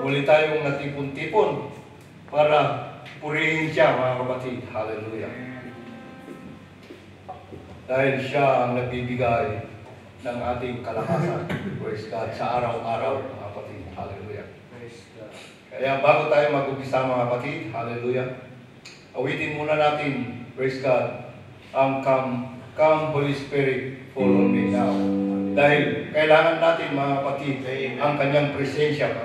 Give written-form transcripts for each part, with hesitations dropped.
Muli tayong natipon-tipon para purihin siya, mga kapatid. Hallelujah. Dahil siya ang nagbibigay ng ating kalakasan. Praise God. Sa araw-araw, mga kapatid. Hallelujah. Kaya bago tayo mag-umpisa, mga kapatid, hallelujah, awitin muna natin, praise God, ang Come Holy Spirit, follow me now. Dahil kailangan natin, mga kapatid, ang kanyang presensya,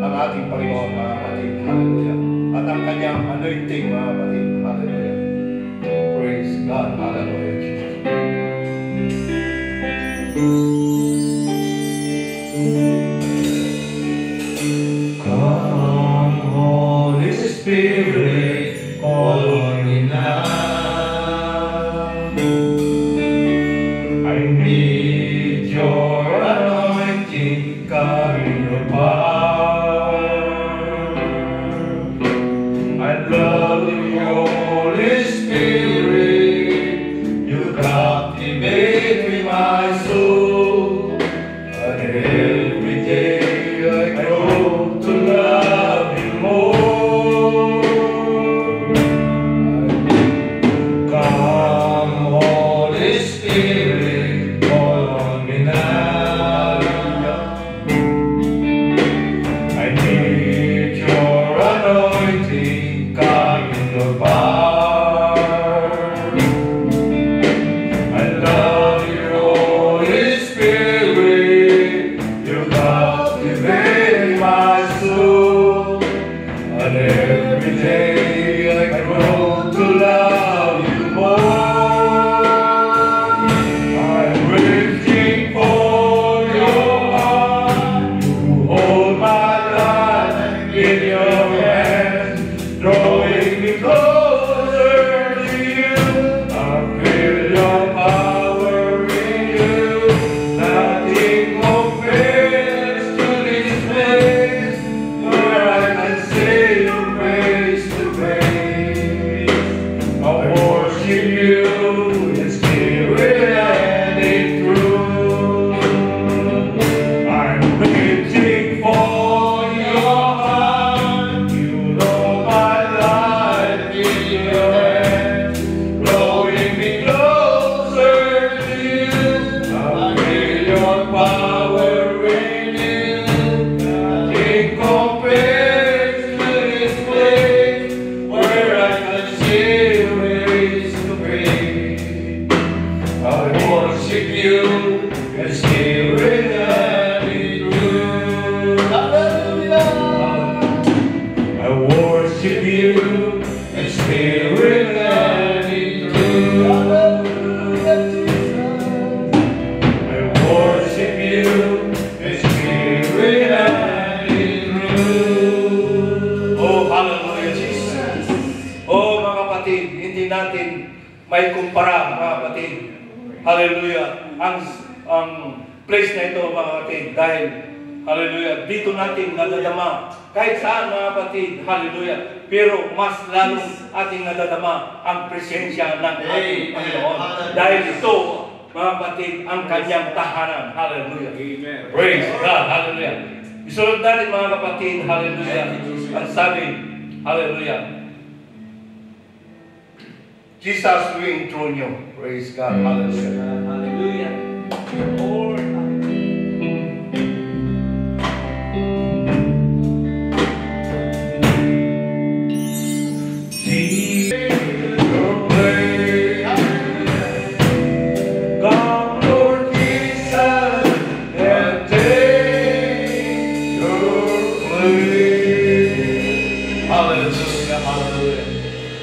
ang ating Panginoon, mga kapatid, hallelujah. At ang kanyang anointing, mga kapatid, hallelujah. Praise God, hallelujah, Jesus. Come, Holy Spirit, follow me now. I need your anointing, carrying your power. I love you, Holy Spirit. You captivate me, my soul. And every day I hope to love you more. Come, Holy Spirit, follow me now. I need your anointing, carrying your power. I love you, Holy Spirit. You captivate my soul. And every day I grow to love you more. I'm waiting for your heart. You hold my life in your hands, drawing me closer to you. I feel your power in you. Nothing compares to this place where I can say you face to face. I worship you in spirit and in truth. I'm waiting for your heart. You know my life in your hands, drawing me closer to you. I feel your power in you. Nothing compares to this place where I can see you face to face. I worship you in spirit and in truth. Hallelujah. I worship you in spirit and in truth. Hallelujah, Jesus. I worship you in spirit and in truth. Oh, hallelujah, Jesus. Oh, mga kapatid, hindi natin may kumpara, mga kapatid. Hallelujah. Ang place na ito, mga kapatid, dahil, hallelujah, dito natin nadadama. Kahit saan, mga kapatid, hallelujah. Pero mas lalong ating nadadama ang presensya ng ating Panginoon. Dahil ito, mga kapatid, ang kanyang tahanan. Hallelujah. Amen. Praise God. Hallelujah. Isunod natin, mga kapatid, hallelujah. Ang sabi, hallelujah, Jesus will enthrone you. Praise God. Hallelujah. Hallelujah. Lord, see your way. Come, Lord Jesus, and take your place. Hallelujah. Hallelujah.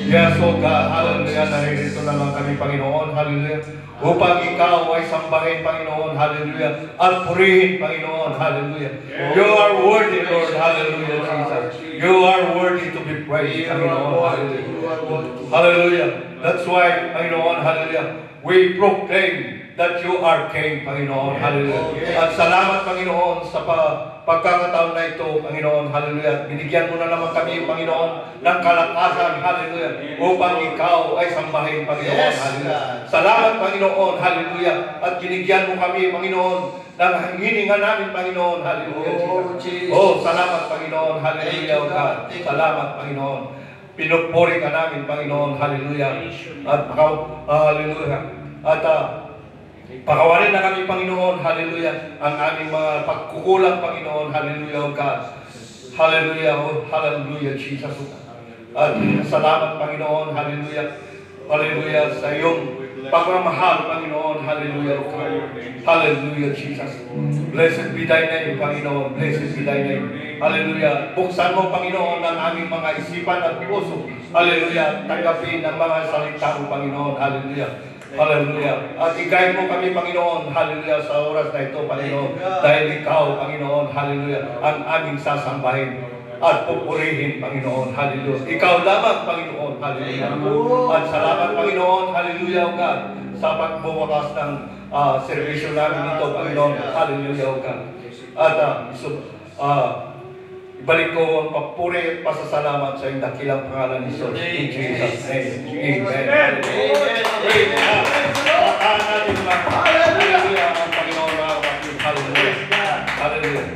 Yes, oh God. Hallelujah. Naririto na lang kami, Panginoon. Hallelujah. Upang ikaw ay sambahin, Panginoon. Hallelujah. At purihin, Panginoon. Hallelujah. You are worthy, Lord. Hallelujah, Jesus. You are worthy to be praised, Panginoon. Hallelujah. Hallelujah. That's why, Panginoon, hallelujah, we proclaim that you are King, Panginoon. Hallelujah. At salamat, Panginoon, sa pagkakataon na ito, Panginoon. Hallelujah. Binigyan mo na naman kami, Panginoon, ng kalakasan. Hallelujah. Upang ikaw ay sambahin, Panginoon. Hallelujah. Salamat, Panginoon. Hallelujah. At binigyan mo kami, Panginoon, ng hininga namin, Panginoon. Hallelujah, Jesus. Oh, salamat, Panginoon. Hallelujah, O God. Salamat, Panginoon. Pinupuri ka namin, Panginoon. Hallelujah. At hallelujah. At pakawalan na kami, Panginoon. Hallelujah. Ang aming mga pagkukulang, Panginoon. Hallelujah, O God. Hallelujah, oh, hallelujah, Jesus. At salamat, Panginoon. Hallelujah. Hallelujah sa iyong pagmamahal, Panginoon. Hallelujah, O God. Hallelujah, Jesus. Blessed be thy name, Panginoon. Blessed be thy name. Hallelujah. Buksan mo, Panginoon, ang aming mga isipan at puso. Hallelujah. Tanggapin ang mga salita mo, Panginoon. Hallelujah. Hallelujah. At i-guide mo kami, Panginoon. Hallelujah. Sa oras na ito, Panginoon. Dahil ikaw, Panginoon. Hallelujah. Ang aming sasambahin at pupurihin, Panginoon. Hallelujah. Ikaw lamang, Panginoon. Hallelujah. At salamat, Panginoon. Hallelujah, O God. Sa pagbuwakas ng servisyo namin ito, Panginoon. Hallelujah, O God. At ibalik ko ang papuri at pasasalamat sa iyong dakilang pangalan ni Jesus. In Jesus' name. Amen. Praise God. Patahan natin lang. Hallelujah. Ang Panginoon mga kapatid. Hallelujah. Hallelujah.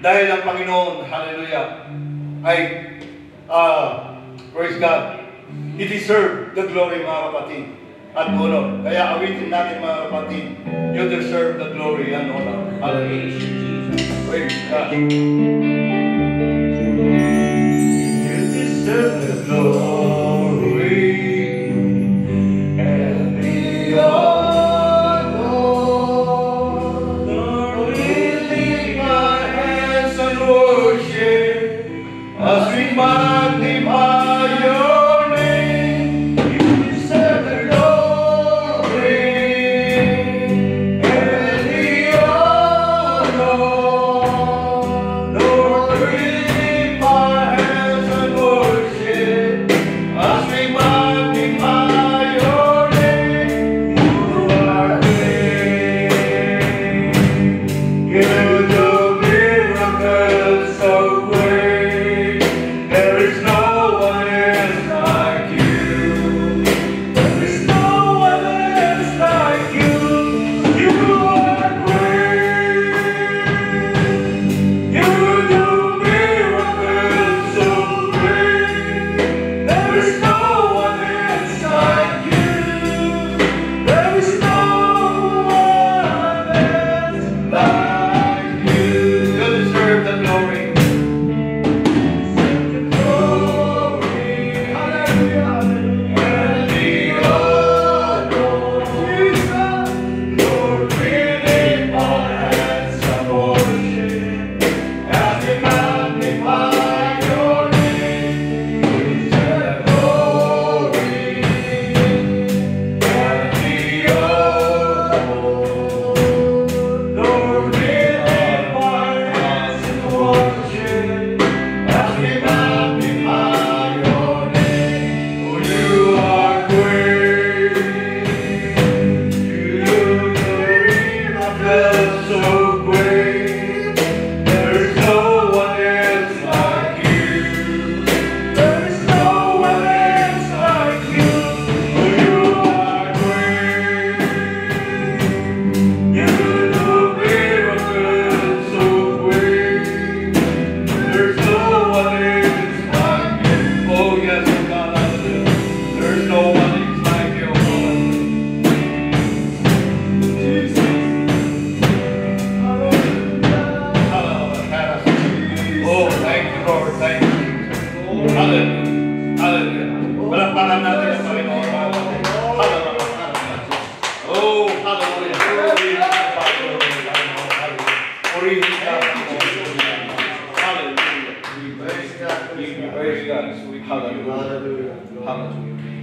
Dahil ang Panginoon, hallelujah, ay, praise God, He deserves the glory, mga kapatid, at honor. Kaya awitin natin, mga kapatid, you deserve the glory and honor. Hallelujah. Praise God. You deserve the glory and the honor. Lord, we lift our hands and worship as we magnify your name. You deserve the glory and the honor. Lord, we lift our hands and worship as we magnify your name. You are great. You do miracles so great. There is no one else like you. There is no one else like you. You are great. You do miracles so great. There is no one else like you. There is no one else like you. You deserve the glory.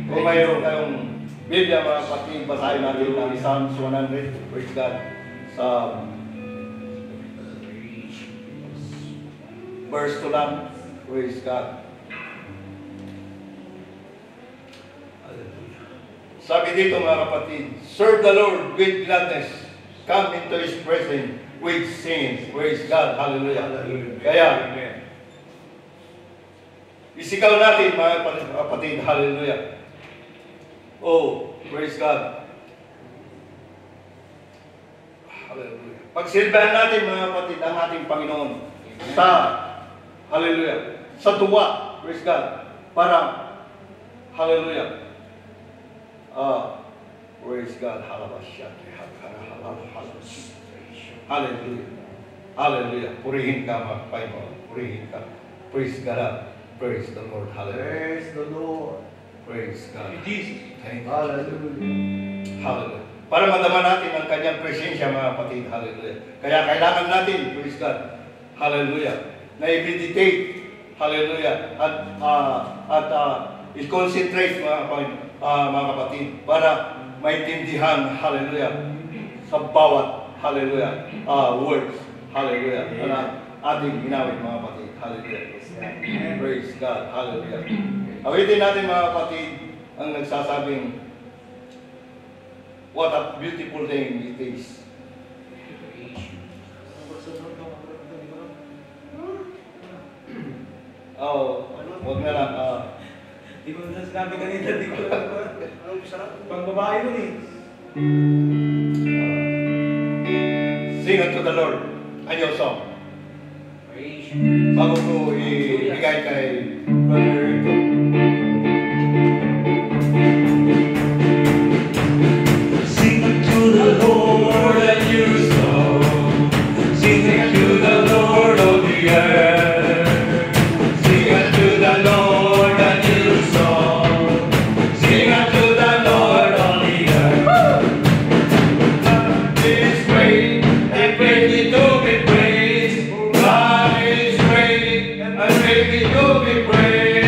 Kung mayroon kayong Biblia, mga kapatid, basahin natin ang Psalms 100. Praise God. Sa verse 2 lang. Praise God. Sabi dito, mga kapatid, serve the Lord with gladness. Come into His presence with singing. Praise God. Hallelujah. Kaya, isigaw natin, mga kapatid. Hallelujah. Oh, praise God. Hallelujah. Pagsilbahan natin mga kapatid ang ating Panginoon sa, hallelujah, sa tuwa, praise God, para, hallelujah, praise God, hallelujah, hallelujah, hallelujah, purihin ka mga Panginoon, purihin ka, praise God, praise the Lord, hallelujah, Praise the Lord. praise God, Jesus. thank you, Hallelujah. hallelujah. Para madama natin ang kanyang presensya mga kapatid, hallelujah. Kaya kailangan natin, praise God, hallelujah, na i-meditate, hallelujah, at i-concentrate mga kapatid, para maintindihan, hallelujah, sa bawat, hallelujah, words, hallelujah, na ating ginawin mga kapatid, hallelujah. Praise God, hallelujah. Awitin natin mga kapatid ang nagsasabing, what a beautiful name it is. Oh, wag na lang. Di ko na sinabi kanina, di ko lang. Pang babae nun eh. Sing unto the Lord a new song. Bago ko ibigay kay Brother Rito. Sing unto the Lord a new song. Sing unto the Lord of the earth. Sing unto the Lord a new song. Sing unto the Lord of the earth. God is great and greatly to be praised. God is great and greatly to be praised.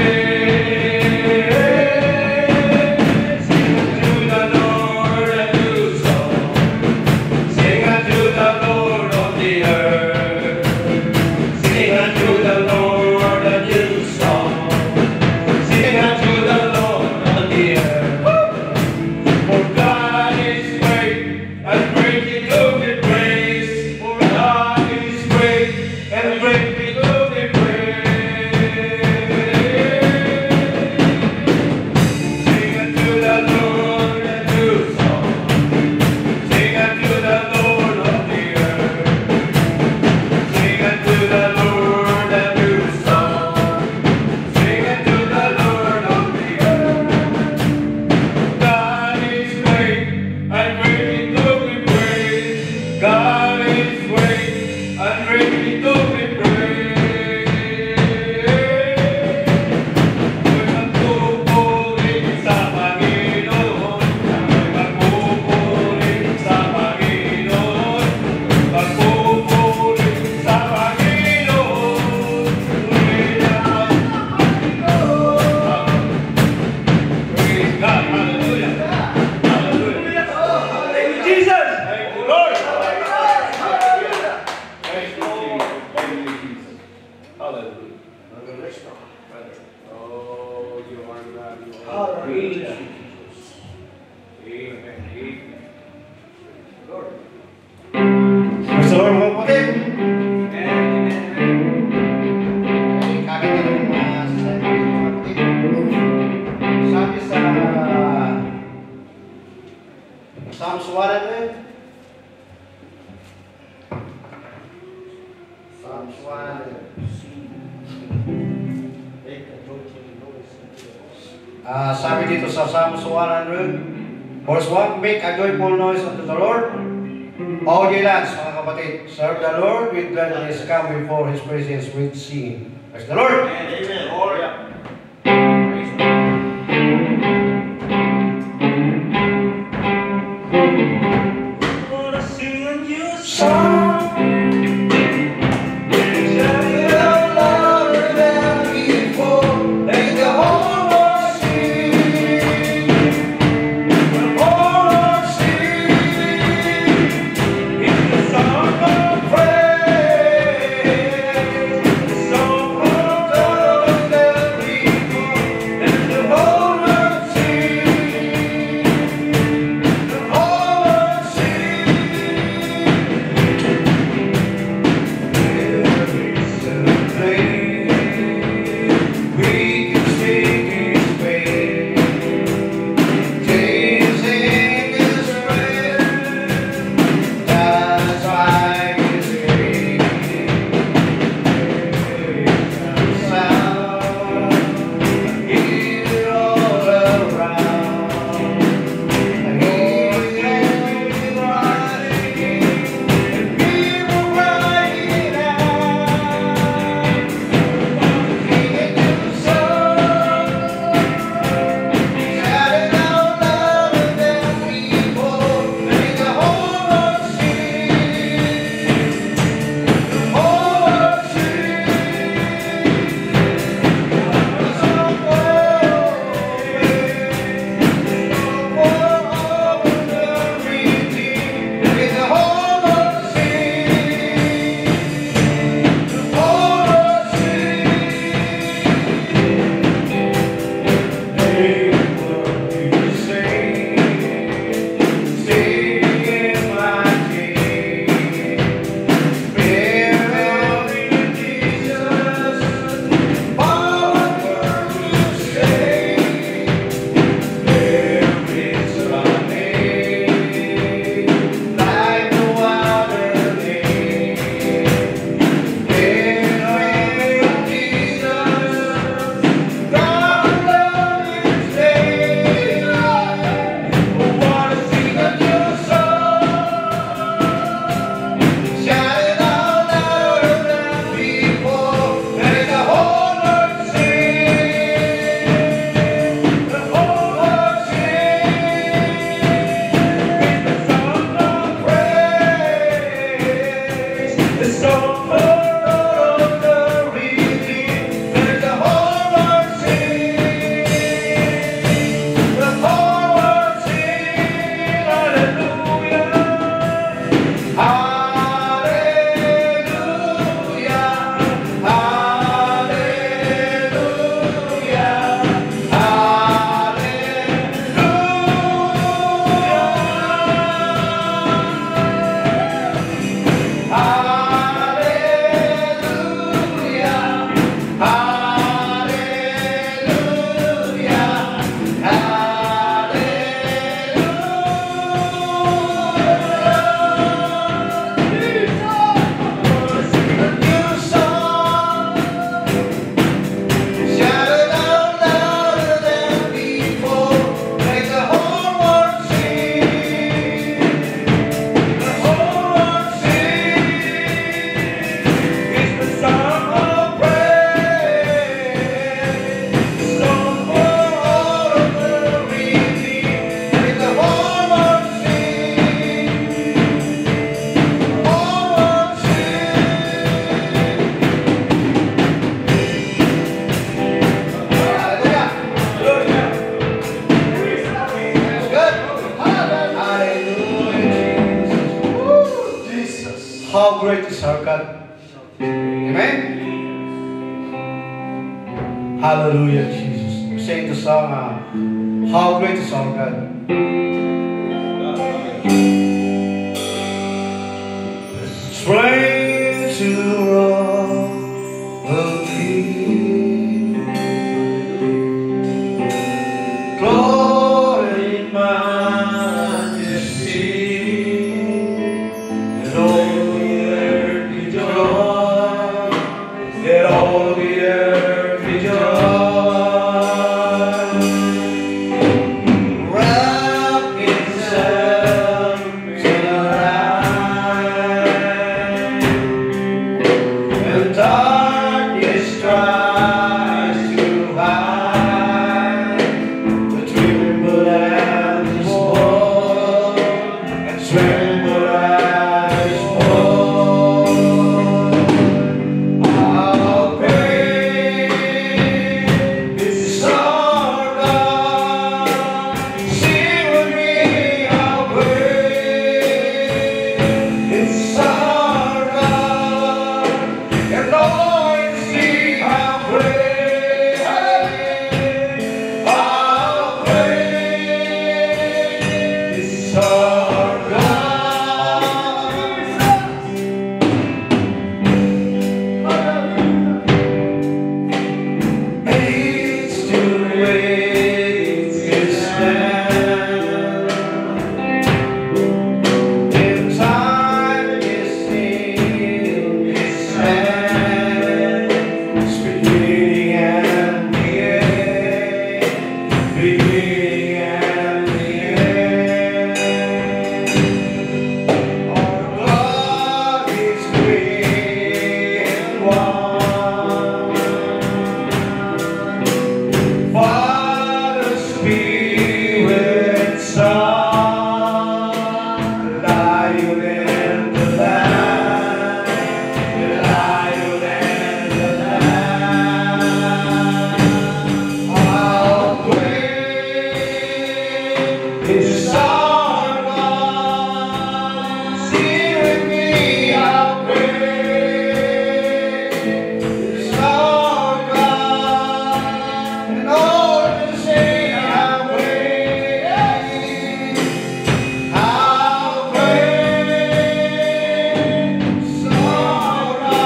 Psalms 100. Psalms 100. Sabi dito sa Psalms 100, verse 1, make a joyful noise unto the Lord. All ye lands, mga kapatid, serve the Lord with gladness, come before His presence with singing. Praise the Lord. Amen. Praise Hallelujah, Jesus. We sing the song, How Great is Our God. Strength to all the King, glory, majesty, and all the earth rejoice, let all the earth rejoice, wrap itself in light, and darkness tries to hide, but tremble at His voice, and tremble at His voice. How great is our God? Sing with me, how great is our God, and all see how great, how great is our God. Age to wait His hand, in time is in His hand, beginning and the end, beginning and the end. Our God is great and one. Father, Spirit, Son, Lion and the Lamb, the Lion and the Lamb. How great is our God? Sing with me, how great is our God, and all will say how great, how great is our God.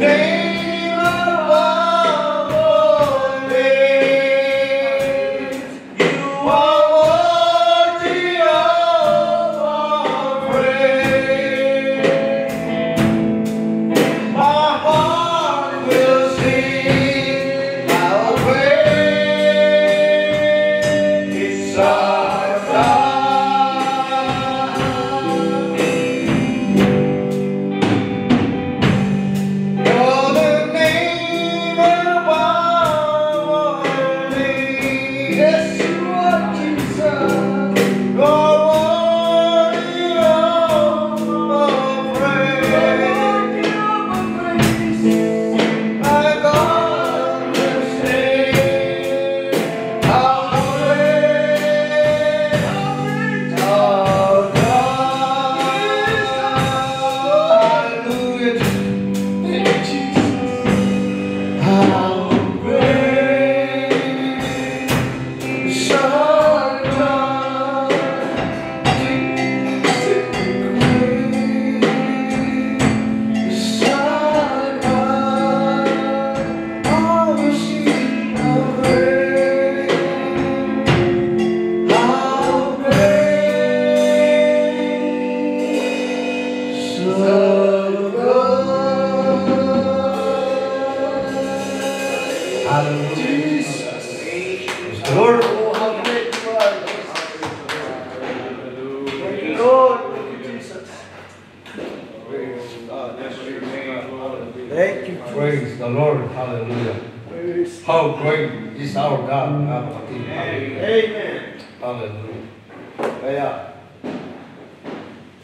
Name above all names, you are worthy of our praise. My heart will sing, how great is our God. You're the name above all names. Yes, you are, Jesus. You're worthy of our praise. My God will sing, how great our God. Hallelujah. Thank you, Jesus. How great is our God? Great is our God. All will see how great, how great is our God. Hallelujah. Jesus. Praise the Lord. Oh, how great you are. Thank you, Lord. Thank you, Jesus. Thank you, Praise the Lord. Hallelujah. Jesus. How great is our God, mga kapatid. Amen. Hallelujah. Kaya,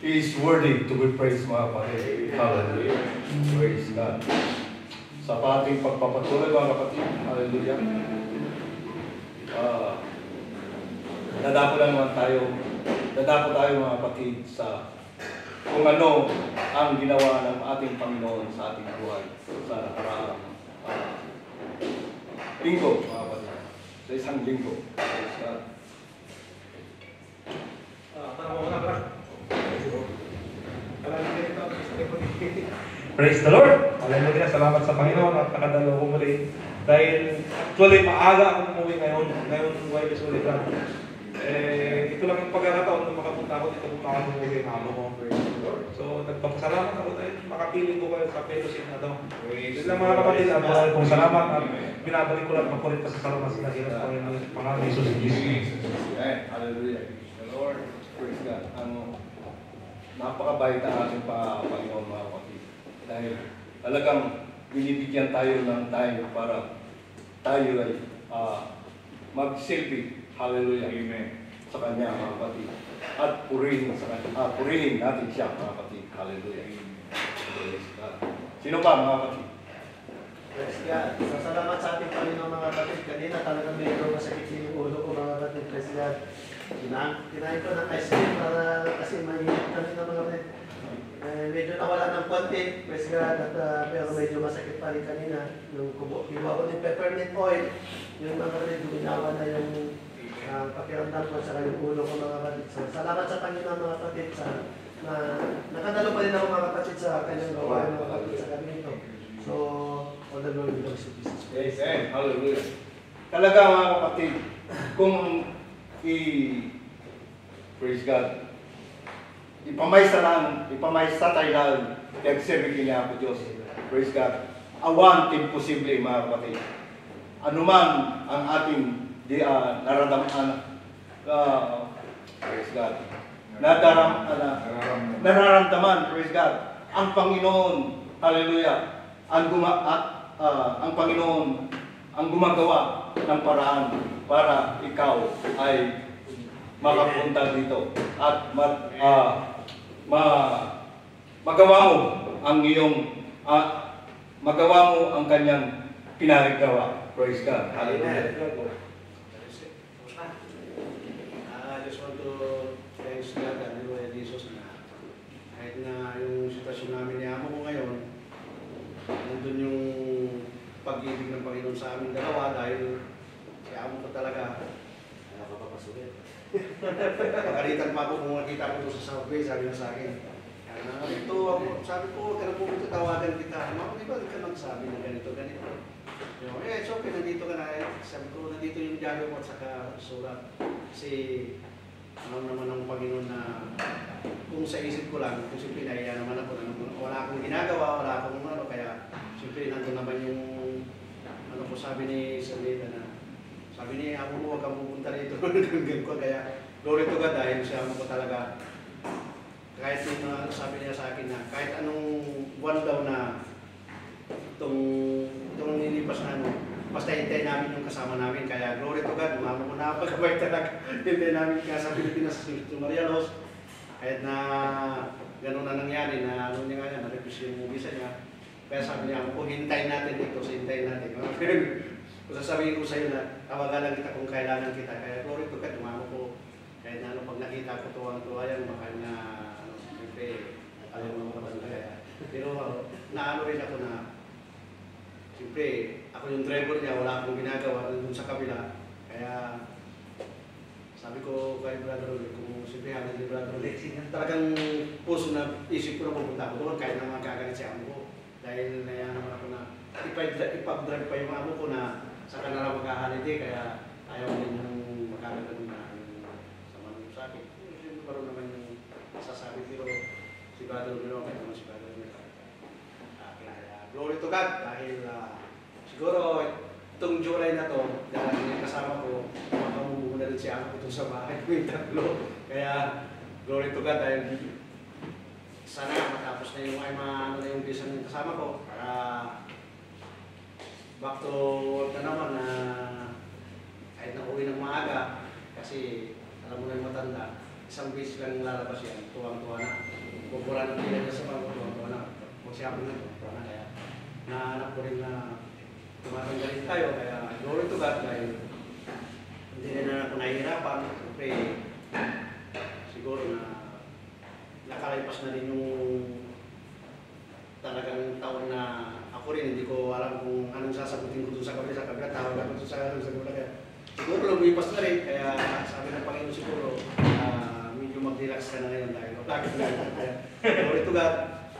He is worthy to be praised, mga kapatid. Hallelujah. Praise God. Sa ating pagpapatuloy, mga kapatid. Hallelujah. Dadako lang naman tayo. Dadako tayo, mga kapatid, sa kung ano ang ginawa ng ating Panginoon sa ating buhay sa nakaraang linggo, mga kapatid. Sa isang linggo. Praise the Lord! Hallelujah! Salamat sa Panginoon at nakadalo ko muli. Dahil actually maaga ako umuwi ngayon Webes ulit lang. Ito lang yung pagkakataon na makapunta ako dito kung makakumuwi ng amo ko. So nagpapasalamat ako dahil makapiling ko kayo sa fellowship na ito. Yun lang mga kapatid, at maraming kong salamat at binabalik ko lang makulit pa sa salamat sa nagilas ko ng Panginoon Jesus Christ. Hallelujah. The Lord, praise God. Napakabait ang ating Panginoon, mga kapatid. Dahil talagang binibigyan tayo ng time para tayo ay mag-selfie. Hallelujah. Amen. Sa Kanya, mga kapatid. At purihin natin siya, mga kapatid. Hallelujah. Praise God. Sino pa, mga kapatid? Praise God. Salamat sa ating Panginoon, mga kapatid. Kanina talagang medyo masakit yung ulo ko, mga kapatid. Praise God. Kinain ko ng ice cream para kasi mahihit kami ng mga kapatid. Medyo nawala ng konti, praise God, at, pero medyo masakit pa rin kanina. Yung kubo ko ng peppermint oil, yung mga kapatid, guminawa na yung pakiramdam ko sa yung ulo ko, mga kapatid. So, salamat sa Panginoon, mga kapatid, na nakadalo pa rin ako, mga kapatid, sa kanyang gawain, mga kapatid, sa gabi nito. So, all the glory belongs to Jesus. Amen. Hallelujah. Talaga, mga kapatid, kung praise God, ipamaisa tayo lang, kaya niya ako Diyos. Praise God. Awan, imposible, mga kapatid. Anuman ang ating praise God, nararamdaman, praise God, ang Panginoon, hallelujah, ang Panginoon, ang gumagawa ng paraan para ikaw ay makapunta dito at magawa mo ang magawa mo ang kanyang pinaggawa. Praise God. Hallelujah. I just want to thanks God and Lord Jesus na kahit na yung sitwasyon namin ni Amo ko ngayon, nandun yung pag-ibig ng Panginoon sa aming dalawa dahil si Amo ko talaga papapasukin. Pagkalitan pa ako kung makita ko sa Southway, sabi na sa akin, ito ako, sabi ko, huwag ka na pumunta, tawagan kita. Mama, di ba ka nagsabi na ganito? It's okay, nandito ka na. Sabi ko, nandito yung diaryo mo at saka surat. Kasi, alam naman ng Panginoon na kung sa isip ko lang, kung siyempre nahiya naman ako, wala akong ginagawa, wala akong kaya siyempre nandun naman yung, sabi ni Salita na, sabi niya, ako mo, huwag kang pupunta rito. Kaya, glory to God dahil siya mo ko talaga. Kahit yung sabi niya sa akin na, kahit anong buwan daw na itong nilipas na basta hintay namin yung kasama namin. Kaya, glory to God, umama mo na pagkabay talaga. Hintay namin kaya sa Pilipinas, sa Maria Los. Kahit na gano'n na nangyari, na ano niya nga niya, na-refuse yung visa niya. Kaya sabi niya, kung hintayin natin dito, so hintayin natin. Kung sasabihin ko sa iyo na tawagan lang kita kung kailangan kita, kaya glory to God, umama ko. Kahit na pag nakita ko tuwang-tuwa yan, baka na, siyempre, alam mo naman kaya. Pero naano rin ako na, siyempre, ako yung driver niya, wala akong ginagawa dun sa kabila. Kaya, sabi ko kay Brother Ulit, kung siyempre hanggang ni Brother Ulit, talagang puso na isip ko na pupunta ko doon, kahit na magkagalit si amo ko. Dahil naya naman ako na, ipag-drive pa yung amo ko na, saka na lang magkahalite, kaya ayaw din yung makakagano'n na sa manong sa akin. Siyempre parang naman yung sasabi, pero si Brother Ulit, kaya naman si Brother Ulit. Kaya glory to God, dahil siguro itong July na to, dahil yung kasama ko, makamumuna rin si amo ko sa bahay ko yung tatlo. Kaya glory to God, dahil sana matapos na yung yung visa ng kasama ko, para back to work na naman na kahit na uwi ng maaga, kasi alam mo na yung matanda, isang beses lang lalabas yan, tuwang-tuwa na. Kung wala nang pila niya sa bangko, tuwang-tuwa na. Kung siya ako na, tuwang na kaya. Nahanap ko rin na tumatanggalin tayo, kaya glory to God, dahil hindi na ako nahihirapan. Siyempre, siguro na nakalipas na rin yung talagang taon na ako rin, hindi ko alam kung anong sasagutin ko doon sa kabila, tawag ako doon sa kabila. Kaya siguro lumipas na rin, kaya sabi ng Panginoon siguro, medyo mag-relax ka na ngayon dahil bakit na kaya glory to God.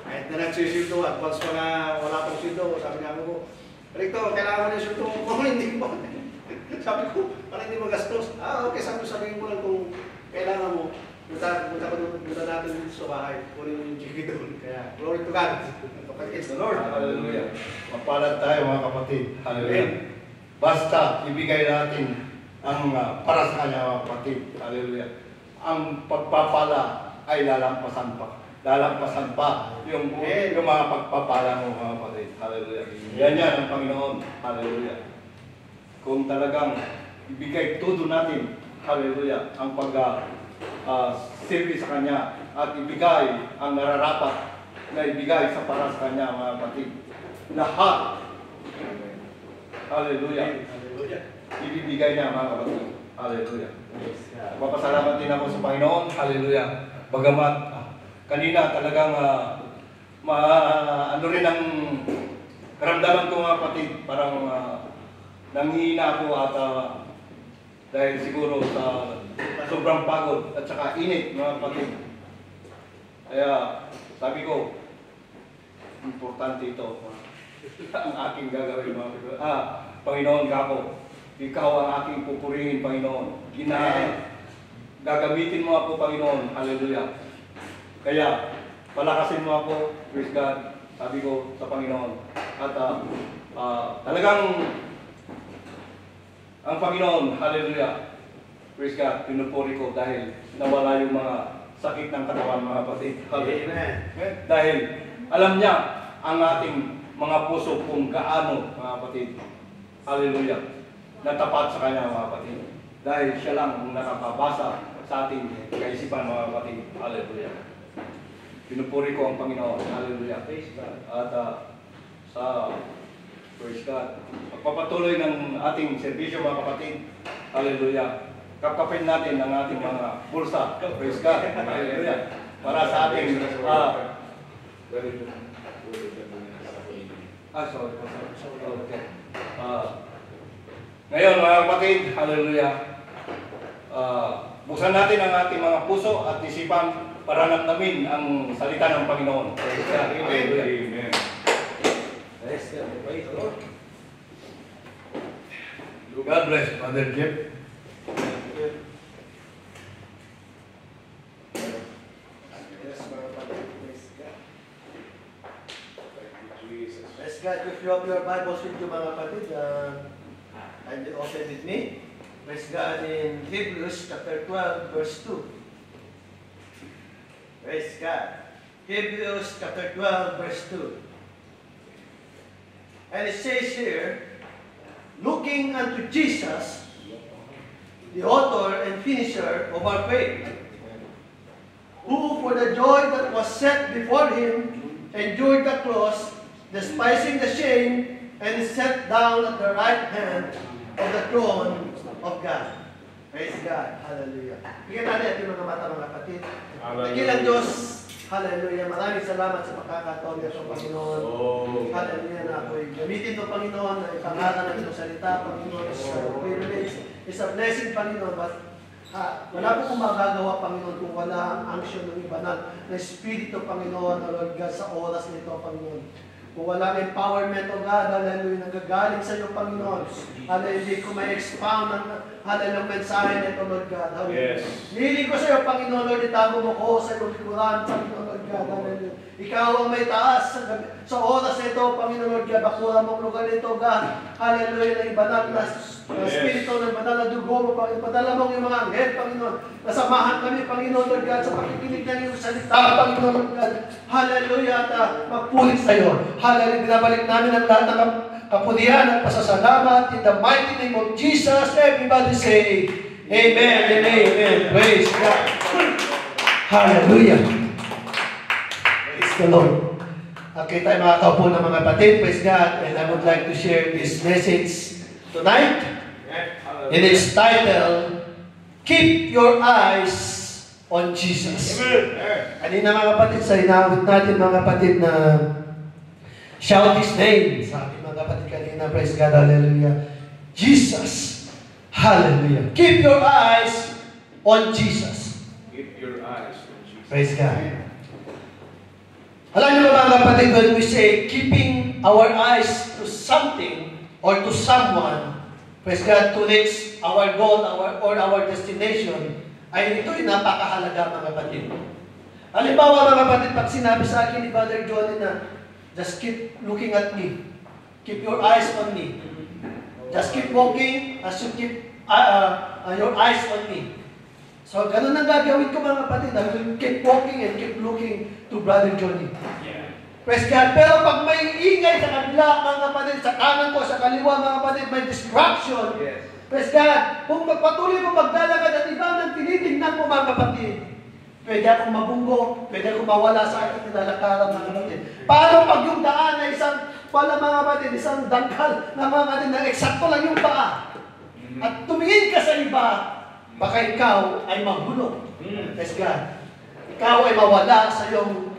Kahit na nagsisildo, advance pa na wala pang sildo, sabi nga mo, Rito, kailangan mo na yung sildo mo, hindi mo. Sabi ko, para hindi magastos. Okay, sabihin mo lang kung kailangan mo. Punta natin dito sa bahay. Kunin mo yung jiggy doon. Kaya, glory to God. It's the Lord. Hallelujah. Mapalad tayo mga kapatid. Hallelujah. Basta ibigay natin ang para sa kanya mga kapatid. Hallelujah. Ang pagpapala ay lalampasan pa yung mga pagpapala mo mga kapatid. Hallelujah. Yan ang Panginoon. Hallelujah. Kung talagang ibigay todo natin, hallelujah, ang pag-service sa Kanya at ibigay ang nararapat na ibigay sa para sa Kanya, mga kapatid. Lahat, hallelujah, ibibigay niya, mga kapatid. Hallelujah. Mapasalamat din ako sa Panginoon, hallelujah. Bagamat, kanina talagang ano rin ang karamdaman ko, mga kapatid, parang nanghihina ako at dahil siguro sa sobrang pagod at saka init, mga kapatid. Kaya sabi ko, importante ito. Ang aking gagawin, mga kapatid. Panginoon kako, ikaw ang aking pupurihin, Panginoon. Gagamitin mo ako, Panginoon. Hallelujah. Kaya palakasin mo ako, praise God, sabi ko sa Panginoon. At talagang ang Panginoon, hallelujah, praise God, pinupuri ko dahil nawala yung mga sakit ng katawan, mga kapatid. Amen. Dahil alam niya ang ating mga puso kung gaano, mga kapatid. Hallelujah. Natapat sa Kanya, mga kapatid. Dahil siya lang ang nakakabasa sa ating kaisipan, mga kapatid. Hallelujah. Pinupuri ko ang Panginoon. Hallelujah. Praise God. At praise God. Pagpapatuloy ng ating serbisyo, mga kapatid. Hallelujah. Kapkapin natin ang ating mga bulsa. Praise God. Hallelujah. Para sa ating sorry. Okay. Ngayon, mga kapatid, hallelujah. Buksan natin ang ating mga puso at isipan para namnamin ang salita ng Panginoon. Praise God. Hallelujah. Amen. Praise the Lord. God bless, Brother Jeff. Yes, mga kapatid. Praise God. Praise God. If you have your Bibles with you, mga kapatid, and open with me. Praise God in Hebrews chapter 12, verse 2. Praise God. Hebrews chapter 12, verse 2. And it says here, looking unto Jesus, the author and finisher of our faith, who for the joy that was set before him endured the cross, despising the shame, and is set down at the right hand of the throne of God. Praise God. Hallelujah. Bigyan natin ating mga mata, mga kapatid. Nagilang Diyos, hallelujah. Maraming salamat sa pagkakataon nito, Panginoon. Hallelujah na ako'y gamitin ito, Panginoon, na ipangalan ng itong salita, Panginoon. It's a privilege. It's a blessing, Panginoon. But wala po kong magagawa, Panginoon, kung wala ang action ng banal na Espiritu, Panginoon, na Lord God, sa oras nito, Panginoon. Kung wala ang empowerment, O God, hallelujah, nanggagaling sa iyo, Panginoon. Hallelujah, hindi ko may expound ng hallelujah mensahe nito, Lord God. Hallelujah. Yes. Hiling ko sa iyo, Panginoon, Lord, itago mo ko sa iyong likuran, Panginoon, Lord God. Hallelujah. Ikaw ang may taas sa oras nito, Panginoon, Lord God. Bakura mong lugar nito, God. Hallelujah, na ibanal na Espiritu ng banal na dugo mo, Panginoon. Padala mong yung mga anghel, Panginoon. Nasamahan kami, Panginoon, Lord God, sa pakikinig ng iyong salita, Panginoon, Lord God. Hallelujah, at magpulit sa iyo. Hallelujah, binabalik namin ang lahat ng kapulian at pasasalamat in the mighty name of Jesus. Everybody say, Amen and Amen. Praise God. Hallelujah. Praise the Lord. Okay tayo mga kaupo ng mga kapatid. Praise God. And I would like to share this message tonight. And it's titled, Keep Your Eyes on Jesus. Amen. Kanina mga kapatid, sa inawit natin mga kapatid na shout His name. Sabi mga kapatid kanina, praise God, hallelujah. Jesus, hallelujah. Keep your eyes on Jesus. Keep your eyes on Jesus. Praise God. Alam niyo ba mga kapatid, when we say keeping our eyes to something or to someone, praise God, to reach our goal or our destination, ay ito'y napakahalaga mga kapatid. Halimbawa mga kapatid, pag sinabi sa akin ni Brother Johnny na, just keep looking at me. Keep your eyes on me. Just keep walking as you keep your eyes on me. So, ganun ang gagawin ko mga kapatid. I will keep walking and keep looking to Brother Johnny. Yeah. Praise God. Pero pag may ingay sa kabila, mga kapatid, sa kanan ko, sa kaliwa, mga kapatid, may distraction. Yes. Praise God. Kung magpatuloy mo maglalakad at iba nang tinitingnan mo, mga kapatid, pwede akong mabunggo, pwede akong mawala sa aking nilalakaran, mga kapatid. Paano pag yung daan ay isang, mga kapatid, isang dangkal na mga kapatid, na eksakto lang yung paa. At tumingin ka sa iba, baka ikaw ay mahulog. Praise God. Ikaw ay mawala sa iyong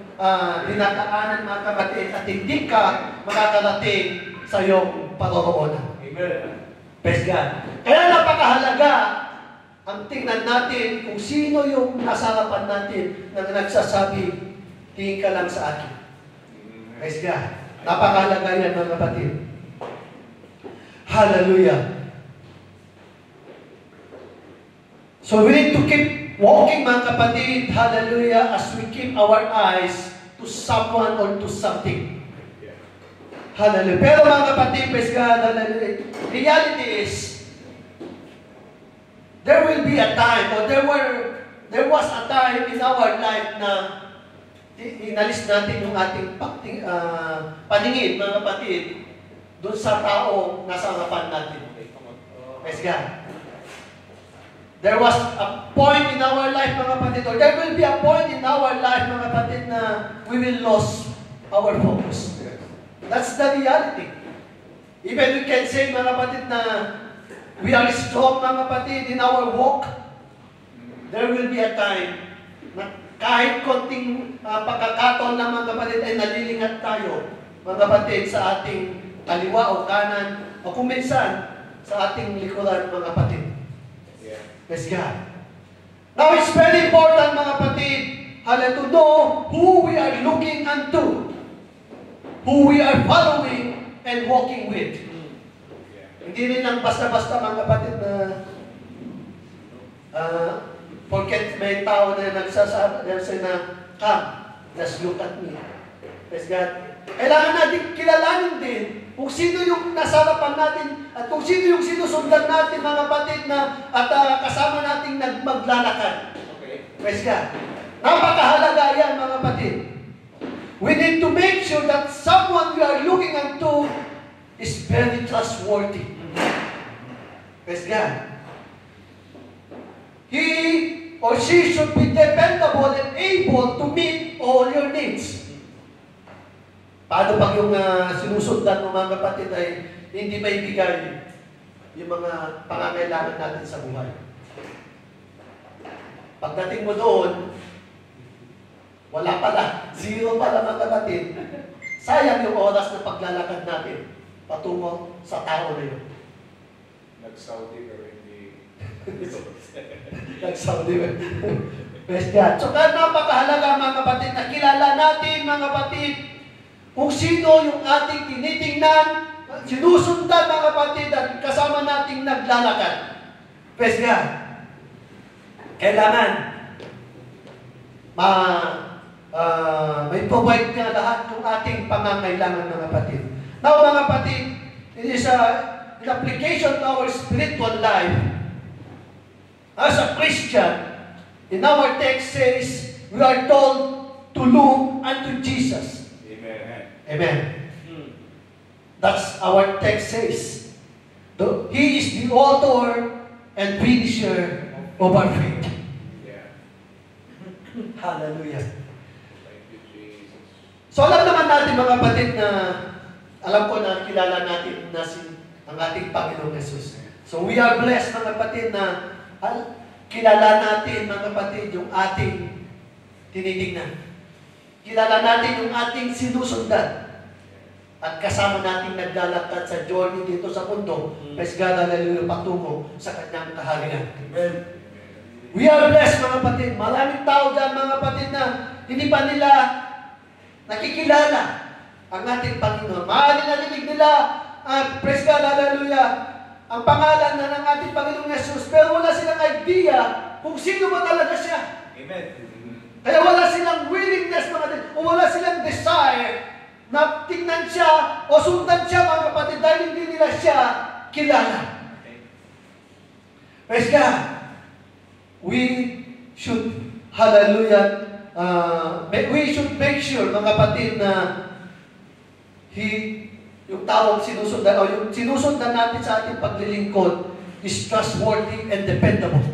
dinadaanan, mga kapatid, at hindi ka makakarating sa iyong paroroonan. Amen. Praise God. Kaya napakahalaga ang tingnan natin kung sino yung nasa harapan natin na nagsasabi, tingin ka lang sa akin. Praise God. Napakahalaga yan mga kapatid. Hallelujah. So we need to keep walking mga kapatid, hallelujah, as we keep our eyes to someone or to something. Hallelujah. Pero mga kapatid, praise God, hallelujah. Reality is, there will be a time, or there was a time in our life na inalis natin yung ating paningin, mga kapatid, doon sa tao nasa harapan natin. Praise God. There was a point in our life, mga kapatid, or there will be a point in our life, mga kapatid, na we will lose our focus. That's the reality. Even we can say, mga kapatid, na we are strong, mga kapatid, in our walk. There will be a time na kahit konting pagkakataon na, mga kapatid, ay nalilingat tayo, mga kapatid, sa ating kaliwa o kanan, o kung minsan, sa ating likuran, mga kapatid. Praise God. Now, it's very important, mga kapatid, to know who we are looking unto, who we are following and walking with. Hindi rin lang basta-basta, mga kapatid, na porket may tao na nagsasabi na, come, just look at me. Praise God. Kailangan natin kilalanin din kung sino yung nasa harapan natin at kung sino yung sinusundan natin, mga kapatid, na at kasama nating maglalakad. Okay. Praise God. Napakahalaga yan, mga kapatid. We need to make sure that someone we are looking unto is very trustworthy. Praise God. He or she should be dependable and able to meet all your needs. Paano pag yung sinusundan mo, mga kapatid, ay hindi maibigay yung mga pangangailangan natin sa buhay? Pagdating mo doon, wala pala. Zero pala, mga kapatid. Sayang yung oras na paglalakad natin patungo sa tao na yun. Nag-Saudi pero hindi. Nag-Saudi. Praise God. So, kaya napakahalaga, mga kapatid, na kilala natin, mga kapatid, kung sino yung ating tinitingnan, sinusundan, mga kapatid, at kasama nating naglalakad. Praise God. Kailangan may provide nga lahat ng ating pangangailangan, mga kapatid. Now, mga kapatid, it is an application to our spiritual life. As a Christian, in our text says, we are told to look unto Jesus. Amen. That's our text says. He is the author and finisher of our faith. Yeah. Hallelujah. Thank you, Jesus. So alam naman natin, mga kapatid, na alam ko na kilala natin na ang ating Panginoong Jesus. So we are blessed, mga kapatid, na kilala natin, mga kapatid, yung ating tinitingnan. Kilala natin yung ating sinusundan. At kasama natin naglalakad sa journey dito sa mundo, praise God, hallelujah, patungo sa kanyang kaharian. Amen. We are blessed, mga kapatid. Maraming tao dyan, mga kapatid, na hindi pa nila nakikilala ang ating Panginoon. Maaaring narinig nila, praise God, hallelujah, ang pangalan na ng ating Panginoong Jesus, pero wala silang idea kung sino ba talaga siya. Amen. Kaya wala silang willingness, mga kapatid, o wala silang desire na tingnan siya o sundan siya, mga kapatid, dahil hindi nila siya kilala. Praise God. We should, hallelujah, we should make sure, mga kapatid, na yung taong sinusundan, o yung sinusundan natin sa ating paglilingkod is trustworthy and dependable.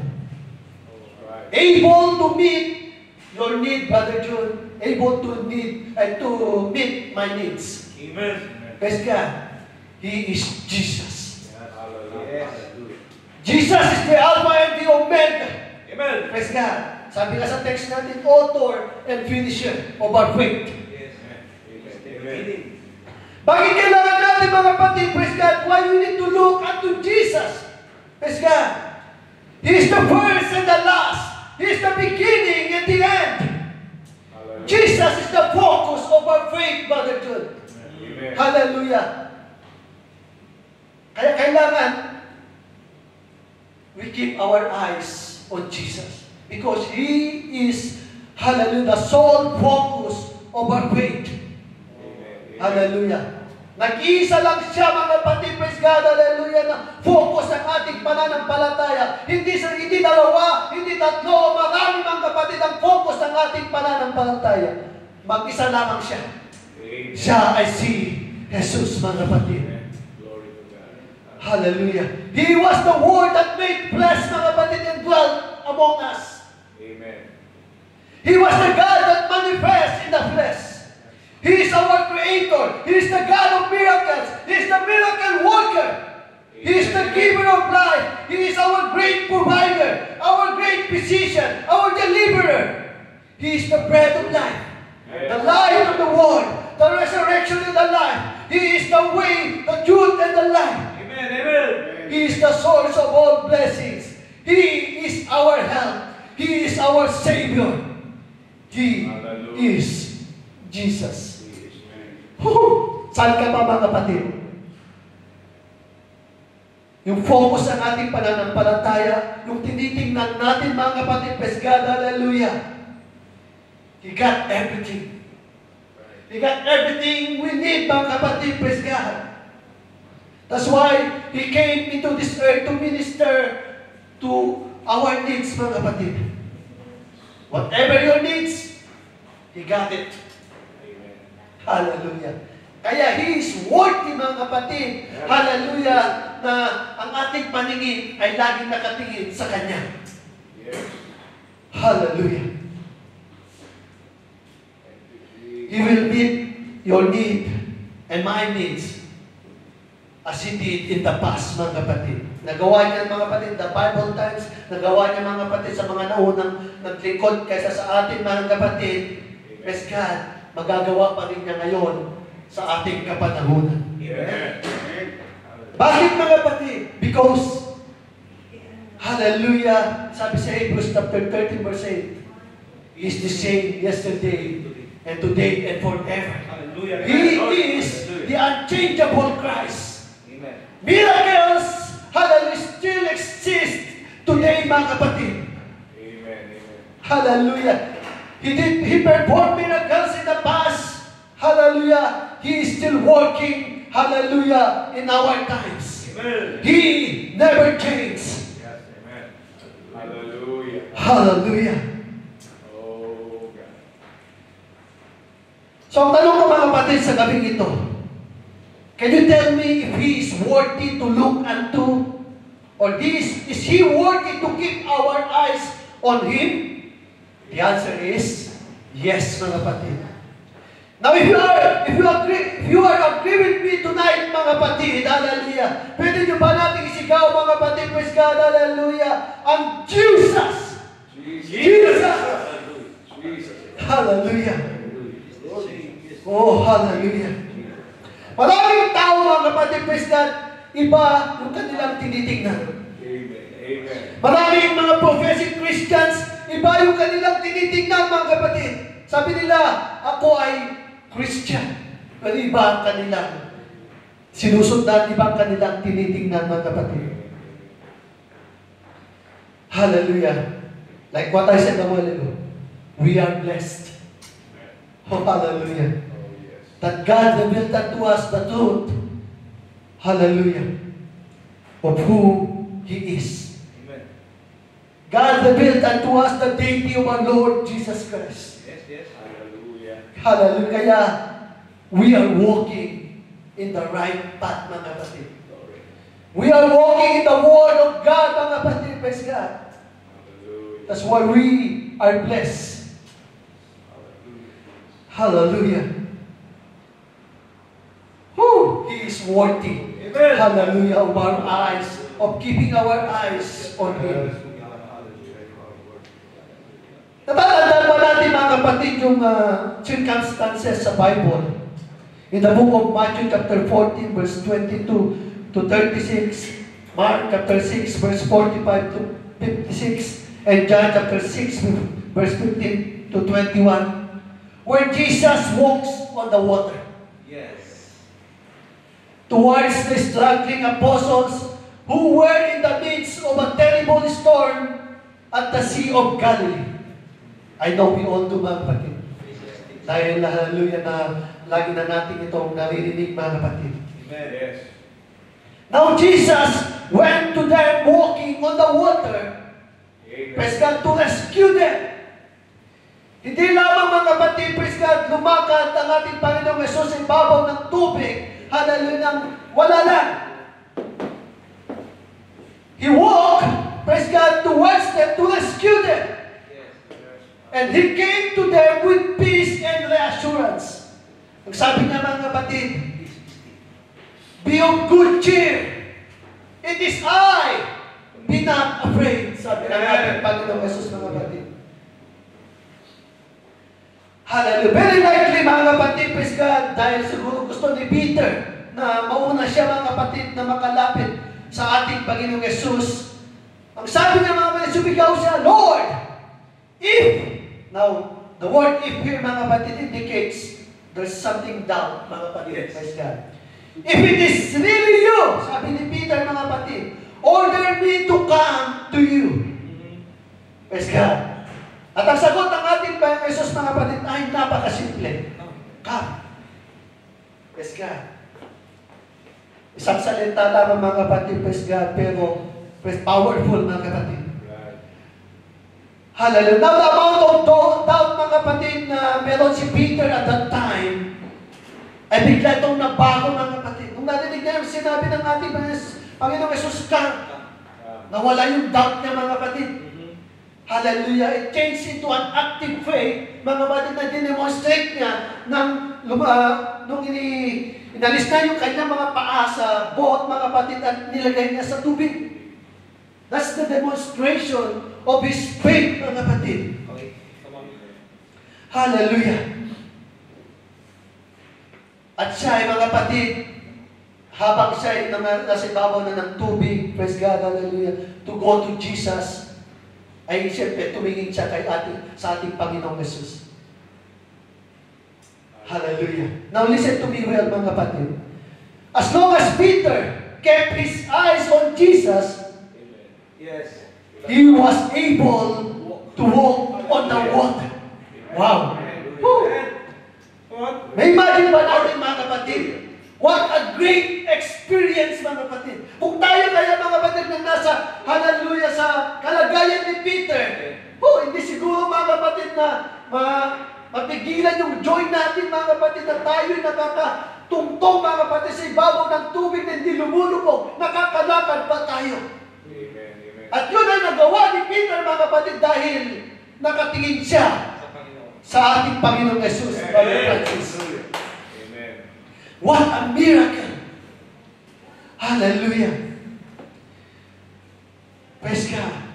Able to meet your need, Brother John. Able to meet my needs. Amen. Praise God. He is Jesus. Yes. Jesus is the Alpha and the Omega. Amen. Praise God. Sabi nga sa text natin, author and finisher of our faith. Yes. Amen. Bakit kailangan natin, mga kapatid, praise God, why we need to look unto Jesus? Praise God. He is the first and the last. He is the beginning and the end. Hallelujah. Jesus is the focus of our faith, Brother John. Amen. Hallelujah. Kaya kailangan we keep our eyes on Jesus. Because He is, hallelujah, the sole focus of our faith. Amen. Hallelujah. Nag-iisa lang siya, mga kapatid, praise God, hallelujah, na focus ang ating pananampalataya. Hindi dalawa, hindi tatlo, marami, mga kapatid, ang focus ng ating pananampalataya. Mag-isa lamang siya. Amen. Siya ay si Jesus, mga kapatid. Glory to God. Hallelujah. He was the Word that made flesh, mga kapatid, and dwelt among us. Amen. He was the God that manifests in the flesh. He is our Creator. He is the God of miracles. He is the miracle worker. He is the giver of life. He is our great provider, our great physician, our deliverer. He is the bread of life, the light of the world, the resurrection and the life. He is the way, the truth, and the life. Amen. Amen. He is the source of all blessings. He is our help. He is our Savior. He Hallelujah. is Jesus. Saan ka pa, mga kapatid? Yung focus ng ating pananampalataya, yung tinitingnan natin, mga kapatid, praise God, hallelujah. He got everything. He got everything we need, mga kapatid, praise God. That's why He came into this earth to minister to our needs, mga kapatid. Whatever your needs, He got it. Hallelujah. Kaya He is worthy, mga kapatid. Hallelujah. Na ang ating paningin ay laging nakatingin sa Kanya. Yes. Hallelujah. He will meet your need and my needs as He did in the past, mga kapatid. Nagawa niya, mga kapatid, the Bible times, nagawa niya, mga kapatid, sa mga naunang naglingkod kaysa sa atin, mga kapatid. Praise God. Magagawa pa rin niya ngayon sa ating kapanahunan. Amen. Bakit, mga kapatid? Because, hallelujah, sabi sa Hebrews chapter 13 verse 8, He is the same yesterday and today and forever. Hallelujah. He is the unchangeable Christ. Amen. Miracles, hallelujah, still exist today, mga kapatid. Amen. Amen. Hallelujah. He performed miracles in the past. Hallelujah. He is still working. Hallelujah. In our times. Amen. He never changed. Yes. Amen. Hallelujah. Hallelujah. Oh God. So ang tanong ko, mga kapatid, sa gabing ito, can you tell me if He is worthy to look unto? Or is He worthy to keep our eyes on Him? The answer is yes, mga kapatid. Now, if you are agree with me tonight, mga kapatid, hallelujah, pwede nyo ba natin isigaw, mga kapatid, praise God, hallelujah, ang Jesus! Jesus! Hallelujah! Oh, hallelujah! Maraming tao, mga kapatid, praise God, iba yung kanilang tinitingnan. Maraming mga professing Christians, iba yung kanilang tinitingnan, mga kapatid. Sabi nila, ako ay Christian. Pero iba ang kanilang sinusundan, iba ang kanilang tinitingnan, mga kapatid. Hallelujah. Like what I said a while ago, we are blessed. Oh, hallelujah. That God revealed unto us the truth. Hallelujah. Of who He is. Amen. God revealed unto us the deity of our Lord Jesus Christ. Yes. Hallelujah. Hallelujah. Kaya we are walking in the right path, mga kapatid. We are walking in the Word of God, mga kapatid. Praise God. That's why we are blessed. Hallelujah. Who He is worthy. Amen. Hallelujah. Of our eyes, of keeping our eyes on Him. Natatandaan ba natin, mga kapatid, yung circumstances sa Bible? In the book of Matthew chapter 14, verse 22 to 36, Mark chapter 6, verse 45 to 56, and John chapter 6, verse 15 to 21, where Jesus walks on the water Yes. towards the struggling apostles who were in the midst of a terrible storm at the Sea of Galilee. I know we all do, mga kapatid. Dahil hallelujah na lagi na natin itong naririnig, mga kapatid. Amen. Yes. Now Jesus went to them walking on the water, praise God, to rescue them. Hindi lamang, mga kapatid, praise God, lumakad ang ating Panginoong Yesus sa ibabaw ng tubig, hallelujah, nang wala lang. He walked, praise God, towards them to rescue them. And He came to them with peace and reassurance. Ang sabi niya, mga kapatid, be of good cheer. It is I. Be not afraid. Sabi ng ating Panginoong Yesus, mga kapatid. Hallelujah. Very likely, mga kapatid, praise God, dahil siguro gusto ni Peter na mauna siya, mga kapatid, na makalapit sa ating Panginoong Yesus. Ang sabi niya, mga kapatid, sumigaw siya, Lord, if. Now, the word if here, mga kapatid, indicates there's something down, mga kapatid, praise God. If it is really you, sabi ni Peter, mga kapatid, order me to come to you. Praise God. At ang sagot ng ating Panginoong Yesus, mga kapatid, ay napakasimple. Come. Praise God. Isang salita lamang, mga kapatid, praise God, pero powerful, mga kapatid. Hallelujah. Now, the amount of doubt, mga kapatid, na meron si Peter at that time, ay bigla itong nabago, mga kapatid. Nung narinig niya yung sinabi ng ating Panginoong Yesus, nawala yung doubt niya, mga kapatid. Hallelujah. It changed into an active faith, mga kapatid, na dinemonstrate niya nung inalis na yung kanyang mga paa sa boat, mga kapatid, at nilagay niya sa tubig. That's the demonstration of his faith, mga kapatid. Okay. Come on. Hallelujah. At siya ay, mga kapatid, habang siya ay nasa ibabaw na ng tubig, praise God, hallelujah, to go to Jesus, ay siyempre tumingin siya sa ating Panginoong Yesus. Hallelujah. Now listen to me well, mga kapatid. As long as Peter kept his eyes on Jesus, Yes. he was able to walk on the water. Wow. Woo. May imagine ba natin, mga kapatid? What a great experience, mga kapatid. Kung tayo kaya, mga kapatid, na nasa, hallelujah, sa kalagayan ni Peter, hindi siguro, mga kapatid, na mapigilan yung joy natin, mga kapatid, na tayo'y nakakatungtong, mga kapatid, sa ibabaw ng tubig na hindi lumulubog. Nakakalakad pa tayo. At yun ay nagawa ni Peter, mga kapatid, dahil nakatingin siya sa ating Panginoong Yesus. What a miracle! Hallelujah! Praise God.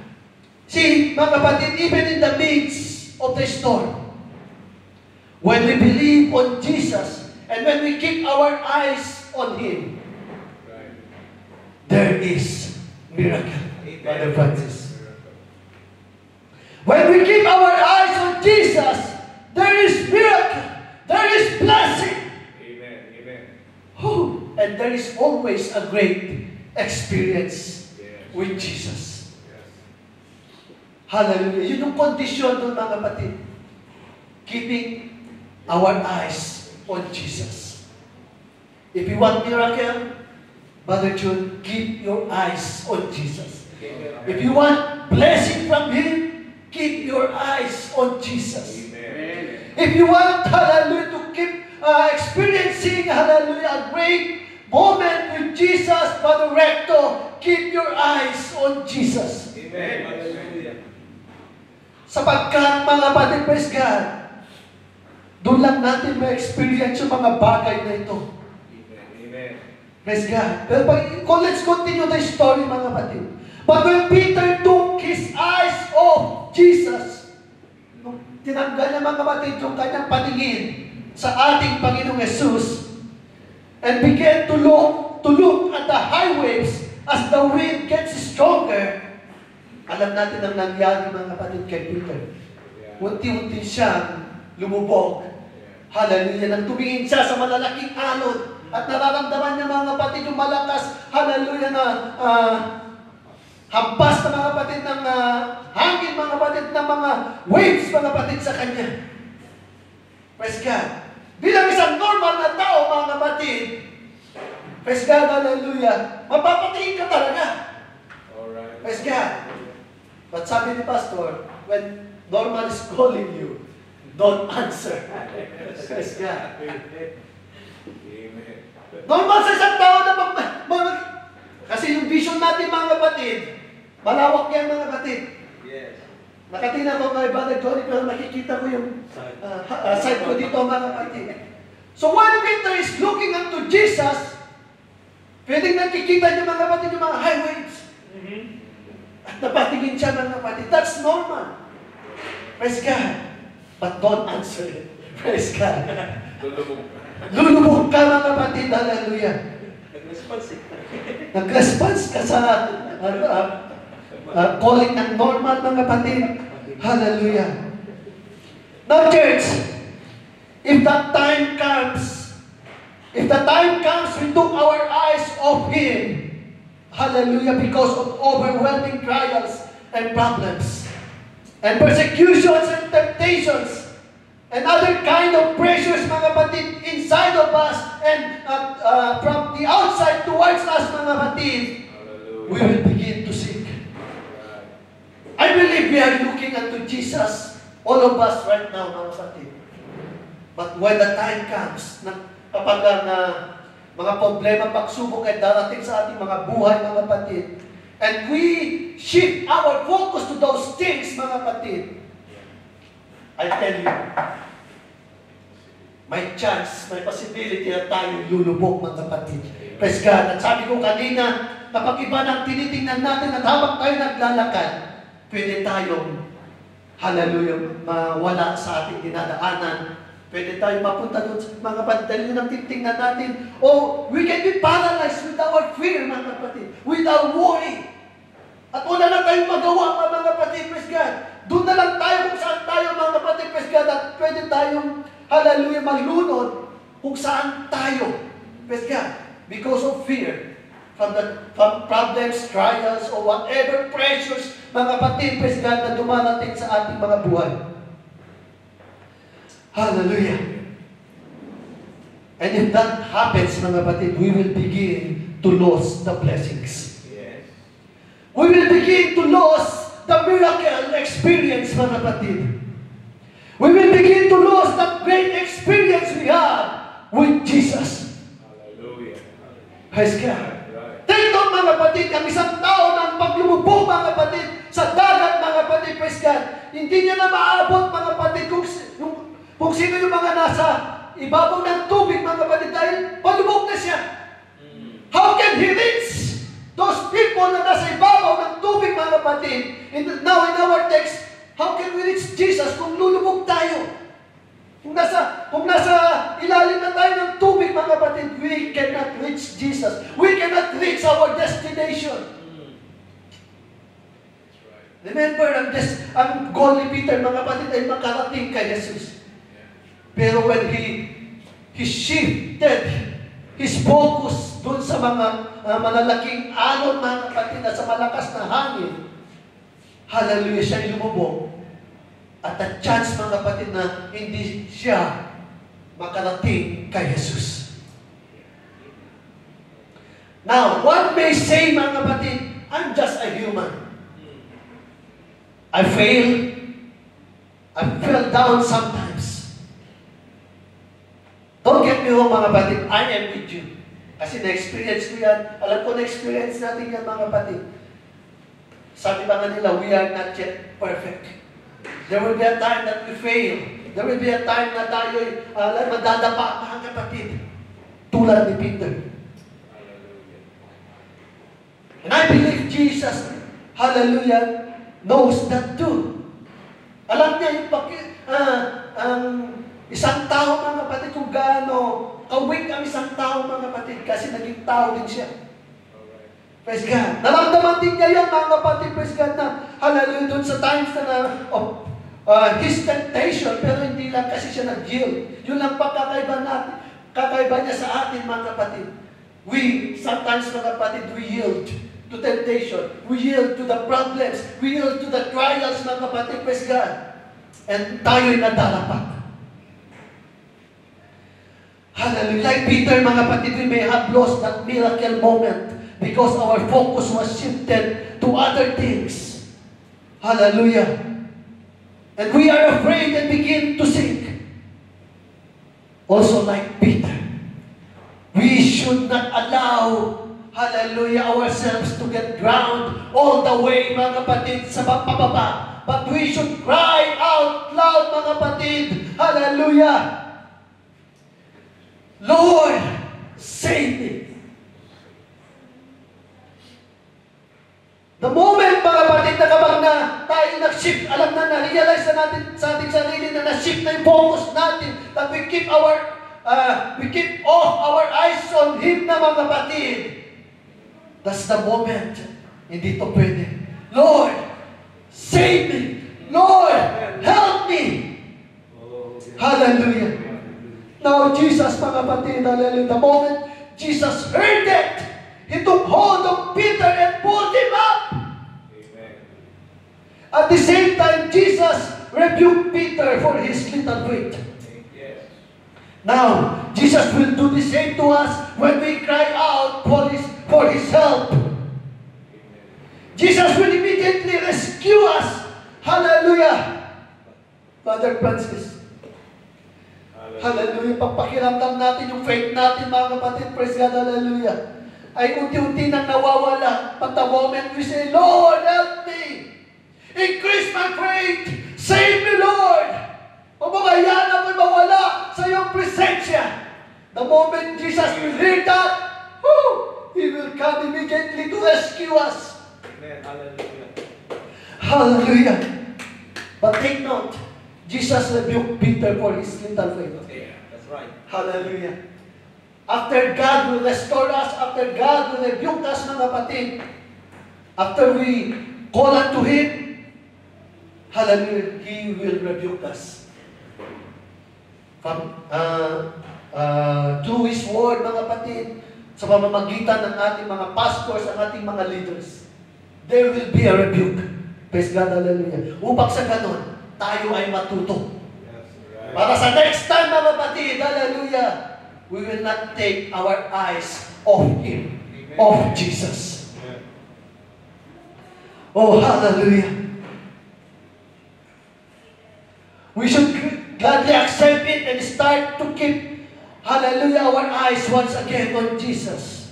See, mga kapatid, even in the midst of the storm, when we believe on Jesus and when we keep our eyes on Him, there is miracle, Brother Francis. When we keep our eyes on Jesus, there is miracle, there is blessing. Amen. Amen. Oh, and there is always a great experience with Jesus. Hallelujah. Yun yung kondisyon doon, mga kapatid. Keeping our eyes on Jesus. If you want miracle, Brother June, keep your eyes on Jesus. If you want blessing from Him, keep your eyes on Jesus. Amen. If you want, hallelujah, to keep experiencing, hallelujah, a great moment with Jesus, Brother Recto, keep your eyes on Jesus. Amen. Hallelujah. Sapagkat, mga kapatid, praise God, doon lang natin ma-experience yung mga bagay na ito. Amen. Praise God. Pero let's continue the story, mga kapatid. But when Peter took his eyes off Jesus, nung tinanggal niya, mga kapatid, yung kanyang patingin sa ating Panginoong Jesus, and began to look at the high waves as the wind gets stronger, alam natin ang nangyari, mga kapatid, kay Peter. Unti-unti siyang lumubog. Hallelujah. Nang tumingin siya sa malalaking alon at nararamdaman niya, mga kapatid, yung malakas, hallelujah, na hampas na, mga kapatid, ng hangin, mga kapatid, ng mga waves, mga kapatid, sa kanya. Praise God. Bilang isang normal na tao, mga kapatid, praise God, hallelujah, mapapatingin ka talaga. Alright. Praise God. But sabi ni Pastor, when normal is calling you, don't answer. Praise God. Amen. Normal sa isang tao na kasi yung vision natin, mga kapatid, malawak yan, mga kapatid. Yes. Nakatingin ako kay Brother Johnny, pero nakikita ko yung side ko dito, mga kapatid. So when Peter is looking unto Jesus, pwedeng nakikita niyo, mga kapatid, yung mga high waves. At napatingin siya, mga kapatid. That's normal. Praise God. But don't answer it. Praise God. Lulubog ka, mga kapatid. Hallelujah. Nag-response ka sa calling ng normal, mga kapatid. Hallelujah. Now, church, if that time comes, we took our eyes off Him, hallelujah, because of overwhelming trials and problems, and persecutions and temptations, and other kind of pressures, mga kapatid, inside of us, and from the outside towards us, mga kapatid, we will begin to sink. I believe we are looking unto Jesus, all of us right now, mga kapatid. But when the time comes, kapag mga problema, pagsubok ay darating sa ating mga buhay, mga kapatid, and we shift our focus to those things, mga kapatid, I tell you, may chance, may possibility na tayo lulubog, mga kapatid. Praise God. At sabi ko kanina, kapag iba nang tinitingnan natin at habang tayo naglalakad, pwede tayong, hallelujah, mawala sa ating dinadaanan. Pwede tayo mapunta doon sa mga kapatid. Dahil nang titingnan natin, we can be paralyzed with our fear, mga kapatid, with our worry. At wala na tayong magawa, mga kapatid, praise God. Doon na lang tayo kung saan tayo, mga kapatid, praise God, at pwede tayong, hallelujah, maglunod kung saan tayo, praise God, because of fear, from problems, trials, or whatever pressures, mga kapatid, praise God, na dumarating sa ating mga buhay. Hallelujah. And if that happens, mga kapatid, we will begin to lose the blessings. Yes. We will begin to lose the miracle experience, mga kapatid. We will begin to lose that great experience we have with Jesus. Hallelujah. Praise God. Right. Take note, mga kapatid, ang isang tao ng paglumubog, mga kapatid, sa dagat, mga kapatid, praise God, hindi niya na maabot, mga kapatid, kung sino yung mga nasa ibabaw ng tubig, mga kapatid, dahil palubog na siya. How can He reach those people na nasa ibabaw ng tubig, mga kapatid? Now in our text, how can we reach Jesus kung lulubog tayo? Kung nasa ilalim na tayo ng tubig, mga kapatid, we cannot reach Jesus. We cannot reach our destination. Remember, ang goal ni Peter, mga kapatid, ay makarating kay Jesus. Pero when he shifted his focus dun sa mga malalaking alon, mga kapatid, at sa malakas na hangin, hallelujah, siya lumubog. At a chance, mga kapatid, na hindi siya makarating kay Jesus. Now, one may say, mga kapatid, I'm just a human. I fell down sometimes. Don't get me wrong, mga kapatid, I am with you. Kasi na-experience ko yan. Alam ko na-experience natin yan, mga kapatid. Sabi pa nga nila, we are not yet perfect. There will be a time that we fail. There will be a time na tayo'y madadapa, mga kapatid. Tulad ni Peter. And I believe Jesus, hallelujah, knows that too. Alam niya yung ang isang tao, mga kapatid, kung gaano kawig ang isang tao, mga kapatid, kasi naging tao din siya. Praise God. Naramdaman din niya yan, mga kapatid, praise God, na hallelujah, dun sa times na his temptation, pero hindi lang kasi siya nag-yield. Yun lang pagkakaiba natin, kakaiba niya sa atin, mga kapatid. We, sometimes, mga kapatid, we yield to temptation. We yield to the problems. We yield to the trials, mga kapatid, praise God. And tayo'y nadalapat. Hallelujah. Like Peter, mga kapatid, we may have lost that miracle moment because our focus was shifted to other things. Hallelujah. And we are afraid and begin to sink. Also like Peter, we should not allow, hallelujah, ourselves to get drowned all the way, mga kapatid, sa pababa. But we should cry out loud, mga kapatid, hallelujah, Lord, save me. The moment, mga kapatid, na kapag na tayo nag-shift, alam na, na-realize na natin sa ating sarili na na-shift na yung focus natin, that we keep off our eyes on Him, na mga kapatid. That's the moment. Hindi to pwede. Lord, save me. Lord, help me. Hallelujah. Now, Jesus, mga kapatid, hallelujah, the moment Jesus heard it, He took hold of Peter and pulled him up. Amen. At the same time, Jesus rebuked Peter for his little faith. Yes. Now, Jesus will do the same to us when we cry out for His help. Jesus will immediately rescue us. Hallelujah. Brother Francis. Hallelujah. Pagpakiramdam natin yung faith natin, mga kapatid. Praise God. Hallelujah. Ay unti-unti nang nawawala. But the moment we say, Lord, help me. Increase my faith. Save me, Lord. Pabagayaan ako'y mawala sa iyong presensya. The moment Jesus will hear that, He will come immediately to rescue us. Amen. Hallelujah. Hallelujah. But take note, Jesus rebuked Peter for his little faith. Okay, that's right. Hallelujah. After God will restore us, after God will rebuke us, mga kapatid, after we call unto Him, hallelujah, He will rebuke us. From, through His word, mga kapatid, sa pamamagitan ng ating mga pastors, ang ating mga leaders, there will be a rebuke. Praise God, hallelujah. Upang sa ganon, tayo ay matuto. Right. Para sa next time, mga kapatid, hallelujah, we will not take our eyes off Him, Amen. off Jesus. Yeah. Oh, hallelujah. We should gladly accept it and start to keep, hallelujah, our eyes once again on Jesus.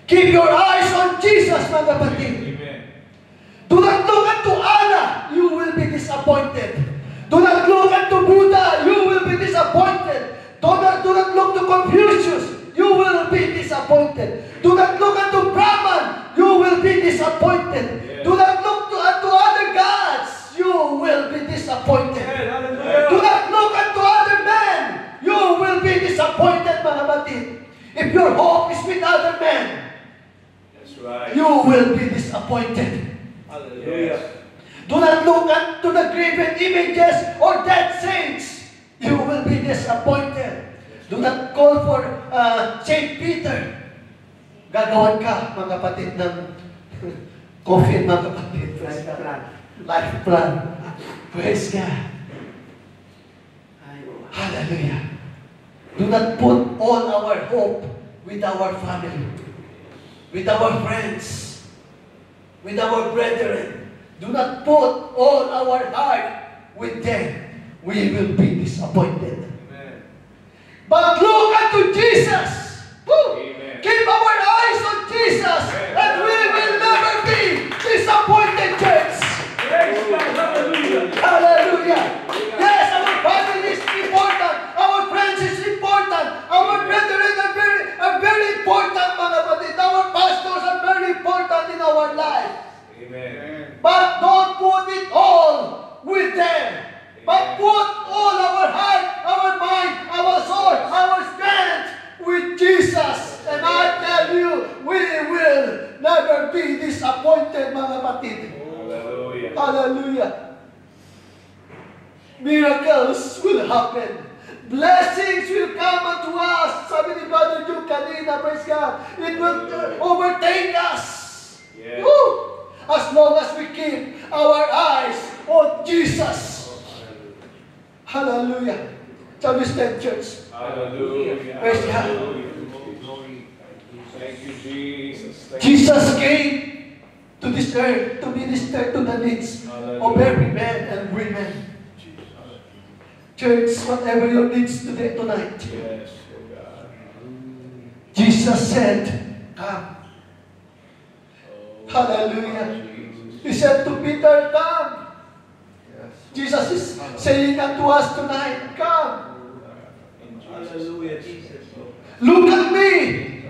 Keep your eyes on Jesus, mga kapatid. Amen. Do not look unto Allah, you will be disappointed. Do not look unto Buddha, you will be disappointed. Do not disappointed. Do not look unto Brahman, you will be disappointed. Yes. Do not look unto other gods, you will be disappointed. Do not look unto other men, you will be disappointed, mga kapatid. If your hope is with other men, That's right. you will be disappointed. Yes. Do not look unto the graven images or dead saints. You will be disappointed. Do not call for St. Peter. Gagawan ka, mga kapatid, ng coffin, mga kapatid. Life plan. Praise God. Hallelujah. Do not put all our hope with our family, with our friends, with our brethren. Do not put all our heart with them. We will be disappointed. Amen. But look unto Jesus. Woo! Amen. Keep our eyes on Jesus, and we will never be disappointed, church. Hallelujah. Yes, our family is important. Our friends is important. Our brethren are very important, mga kapatid. Our pastors are very important in our life. Amen. But don't put it all with them. But put all our heart, our mind, our soul, our strength with Jesus. And I tell you, we will never be disappointed, mga kapatid. Hallelujah. Hallelujah. Miracles will happen. Blessings will come unto us. Sabi ni Brother Jude kanina, praise God. It will overtake us. Yes. Woo! As long as we keep our eyes on Jesus. Hallelujah. Shall we stand, church? Hallelujah. Praise God. Thank you, Jesus. Thank Jesus came to this earth to minister to the needs of every man and women. Church, whatever your needs today, tonight, you. Yes, oh God. Jesus said, come. Oh, Hallelujah. Jesus. He said to Peter, come. Jesus is saying unto us tonight, come. In Jesus. Hallelujah, Jesus. Look at me.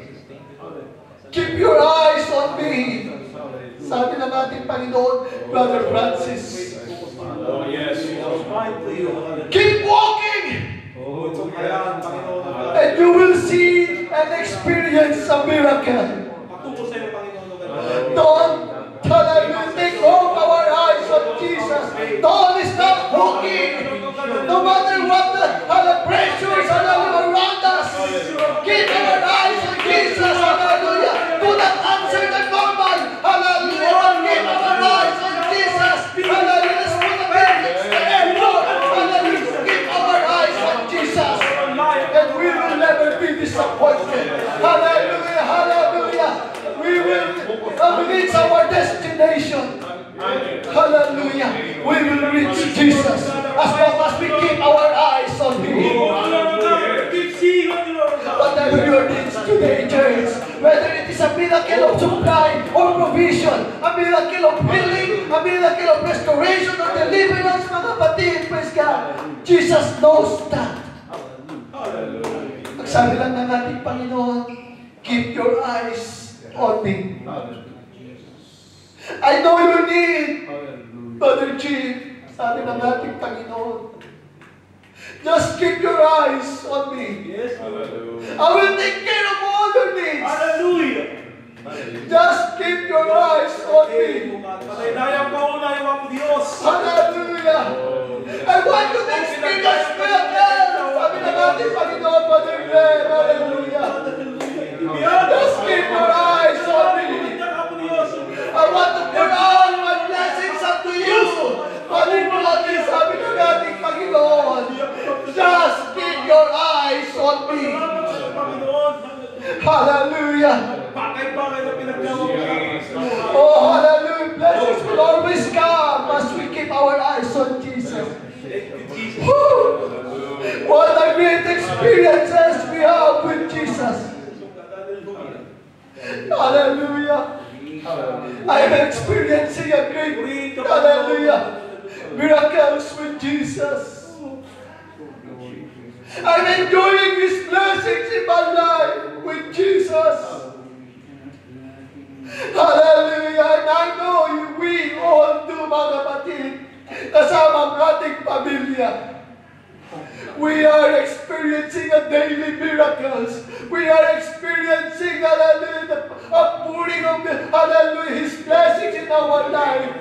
Keep your eyes on me. Sabi ng ating Panginoon, Brother Francis, Oh, yes. Mind to you. keep walking, Oh, Ayan, Panginoon. and you will see and experience a miracle. Patuto sa iyo, Panginoon. Don't, hallelujah, take off our eyes on Jesus. Don't stop walking. No matter what the pressures around us, keep our eyes on Jesus. Hallelujah. Do not answer the normal. Hallelujah. But keep our eyes on Jesus. Hallelujah. Let's put the basics there. Lord. Hallelujah. Keep our eyes on Jesus. And we will never be disappointed. Hallelujah. Hallelujah. We will reach our destination. Hallelujah. We will reach Jesus as long as we keep our eyes on Him. Whatever your needs today, church, whether it is a miracle of supply or provision, a miracle of healing, a miracle of restoration or deliverance, mga kapatid, praise God, Jesus knows that. Ang sabi lang ng ating Panginoon, keep your eyes on me. I know your need, Brother Chief. Sabi ng ating Panginoon, just keep your eyes on me. Yes, Hallelujah. I will take care of all your needs. Hallelujah. Just keep your eyes on me. Palaydayan ka una yung ang Diyos. Hallelujah. I want you to experience miracles. Sabi ng ating Panginoon, Brother Glenn. Hallelujah. Just keep your eyes on me. I want to pour out my blessings unto you. Panginoon, sabi ng ating Panginoon, just keep your eyes on me. Hallelujah. Bagay-bagay na pinaggawa mo. Oh, hallelujah. Blessings will always come as we keep our eyes on Jesus. Woo! What a great experiences we have with Jesus. Hallelujah. I am experiencing a great, hallelujah, miracles with Jesus. I'm enjoying His blessings in my life with Jesus. kasama ang ating pamilya. We are experiencing a daily miracles. We are experiencing, hallelujah, the outpouring of the, hallelujah, His blessings in our life.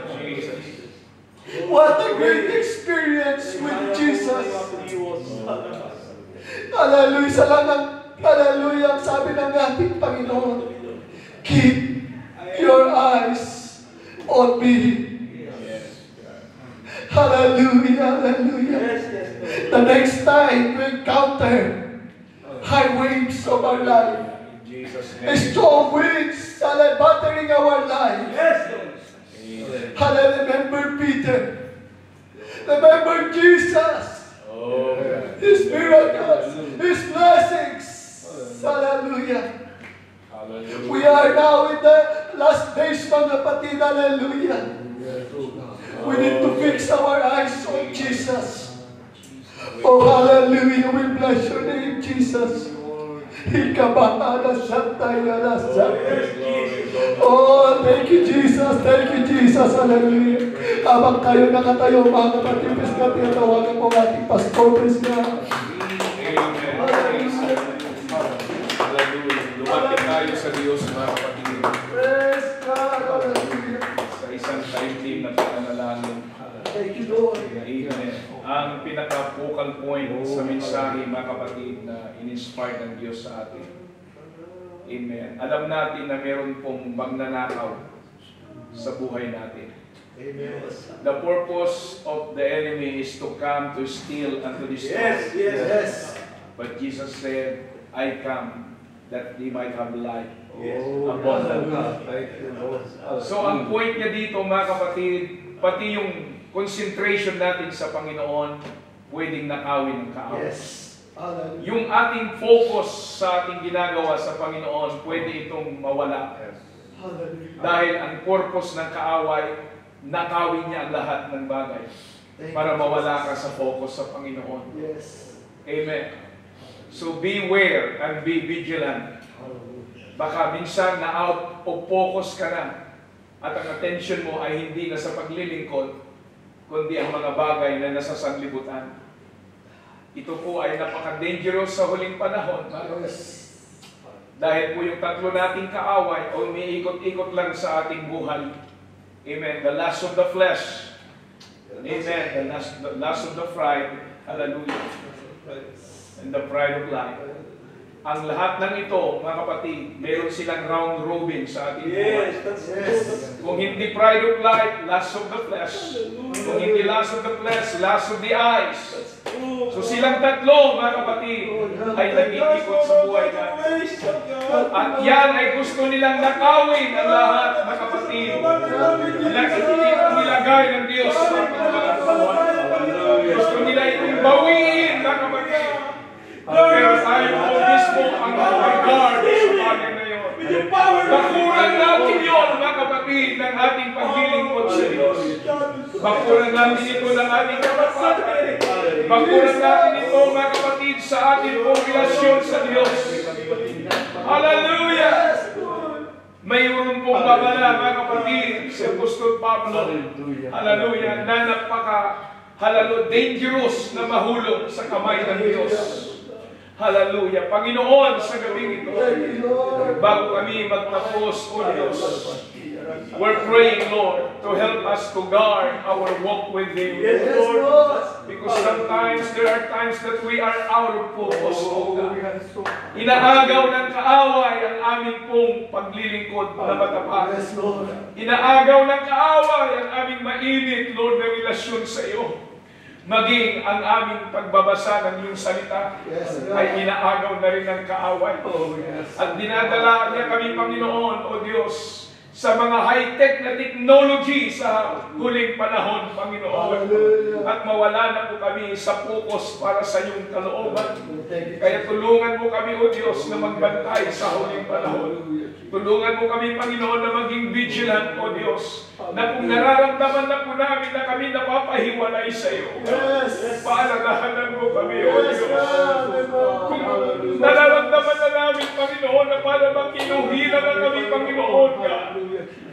What a great experience with Jesus. Hallelujah, salamat. Hallelujah, ang sabi ng ating Panginoon, keep your eyes on me. Hallelujah, hallelujah. The next time we encounter high waves of our life, strong winds, battering our life. Hallelujah, remember Peter. Remember Jesus. His miracles, His blessings. Hallelujah. We are now in the last days, mga kapatid. Hallelujah. We need to fix our eyes on Jesus. Oh, hallelujah. We bless your name, Jesus. Oh, thank you, Jesus. Thank you, Jesus. Hallelujah. Habang tayo nakatayo, mga kapatid, Piskat, tawagan po ating pastor, Piskat. Lumapit tayo sa Diyos, mga kapatid. Praise God. Hallelujah. Sa isang time-team na pananalangin. Thank you, Lord. Amen. Ang pinaka-focal point sa mensahe, mga kapatid, na in-inspire ng Diyos sa atin. Amen. Alam natin na meron pong magnanakaw sa buhay natin. Amen. The purpose of the enemy is to come to steal and to destroy. Yes. But Jesus said, I come that they might have life. So ang point niya dito, mga kapatid, pati yung concentration natin sa Panginoon, pwedeng nakawin ng kaaway. Yung ating focus sa ating ginagawa sa Panginoon, pwede itong mawala. Dahil ang purpose ng kaaway, nakawin niya ang lahat ng bagay para mawala ka sa focus sa Panginoon. Amen. So beware and be vigilant. Baka minsan na out of focus ka na at ang attention mo ay hindi na sa paglilingkod, kundi ang mga bagay na nasa sanlibutan. Ito po ay napaka-dangerous sa huling panahon. Dahil po yung tatlo nating kaaway o umiikot-ikot lang sa ating buhay. Amen. The lust of the flesh. Amen. The lust of the pride. Hallelujah. And the pride of life. Ang lahat ng ito, mga kapatid, meron silang round robin sa ating buhay. Kung hindi pride of life, lust of the flesh. Kung hindi lust of the flesh, lust of the eyes. So silang tatlo, mga kapatid, ay nag-iikot sa buhay natin. At yan ay gusto nilang nakawin ang lahat, mga kapatid. Nilagay ng Diyos sa mga buhay. Gusto nila itong bawiin, mga kapatid. Pero tayo po mismo ang mag-guard sa bagay na yun. Bakuran natin yun, mga kapatid, ng ating paglilingkod sa Diyos. Bakuran natin ito ng ating kapatid. Bakuran natin ito, mga kapatid, sa ating relasyon sa Diyos. Hallelujah! Mayroon pong babala, mga kapatid, si Apostol Pablo. Hallelujah! Na dangerous na mahulog sa kamay ng Diyos. Hallelujah. Panginoon, sa gabing ito, bago kami magtapos, O Diyos, we're praying, Lord, to help us to guard our walk with You. Lord, because sometimes there are times that we are out of focus, O God. Inaagaw ng kaaway ang aming pong paglilingkod na matapat. Inaagaw ng kaaway ang aming mainit, Lord, na relasyon sa Iyo. Maging ang aming pagbabasa ng iyong salita ay inaagaw na rin ng kaaway. At dinadala niya kami, Panginoon, O Diyos, sa mga high-tech na technology sa huling panahon, Panginoon. At mawala na po kami sa focus para sa iyong kalooban. Kaya tulungan mo kami, O Diyos, na magbantay sa huling panahon. Tulungan mo kami, Panginoon, na maging vigilant, O Diyos, na kung nararamdaman na po namin na kami napapahiwalay sa iyo, paalalahanan mo kami, O Diyos. Kung nararamdaman na namin, Panginoon, na para makinuhila na kami, Panginoon, ka.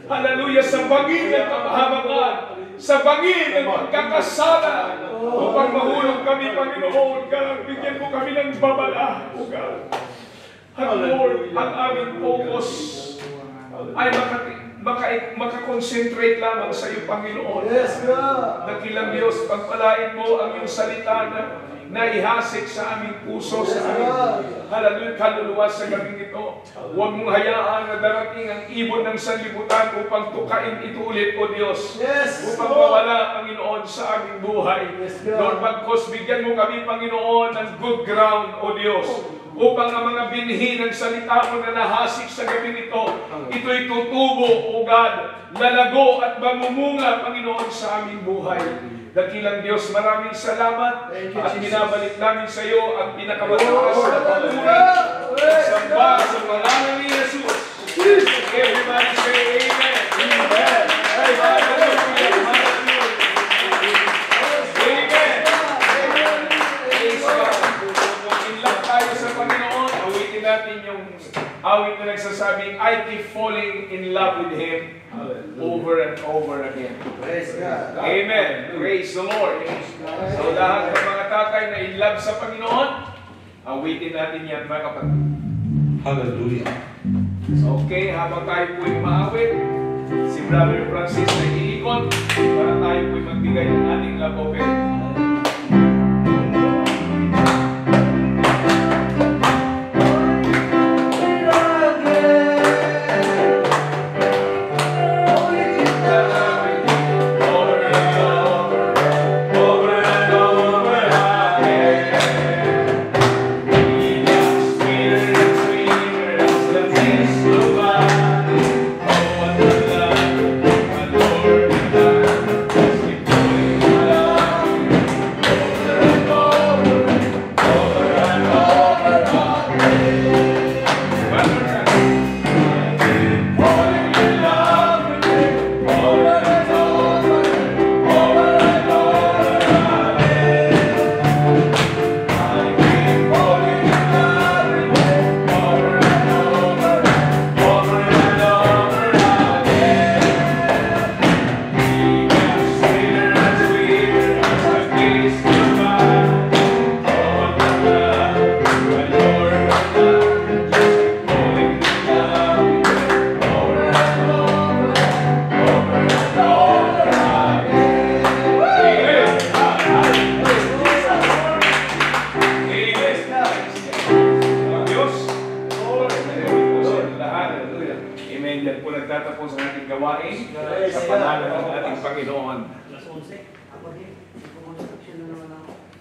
Hallelujah, sa paging ng kapahamakan, sa bangin ng pagkakasala upang mahulog kami, Panginoon. God, bigyan mo kami ng babala, O God. At Lord, ang aming focus ay makakonsentrate lamang sa iyo, Panginoon. Yes, God. Dakilang Diyos, pagpalain mo ang iyong salita na ihasik sa aming puso, sa aming kaluluwa sa gabing ito. Huwag mong hayaan na darating ang ibon ng sanlibutan upang tukain ito ulit, O Diyos. Yes, Upang mawala, Panginoon, sa aming buhay. Yes, God. Lord, bagkos bigyan mo kami, Panginoon, ng good ground, O Diyos. Upang ang mga binhi ng salita mo na nahasik sa gabing ito, ito'y tutubo, O God, lalago at mamumunga, Panginoon, sa aming buhay. Dakilang Diyos, maraming salamat at binabalik namin sa iyo ang pinakamataas na papuri. Samba sa pangalan ni Jesus. Everybody say amen. Amen. Hallelujah. Amen. Praise God. In love tayo sa Panginoon, awitin natin yung awit na nagsasabing, I keep falling in love with Him over and over again. Praise God. Amen. Praise the Lord. So lahat ng mga tatay na in love sa Panginoon, awitin natin yan, mga kapatid. Hallelujah. Okay, habang tayo po'y maawit, si Brother Francis na iikot para tayo po'y magbigay ng ating love offering. Sa pangalan ng ating Panginoon. Ako din. Construction na naman ako.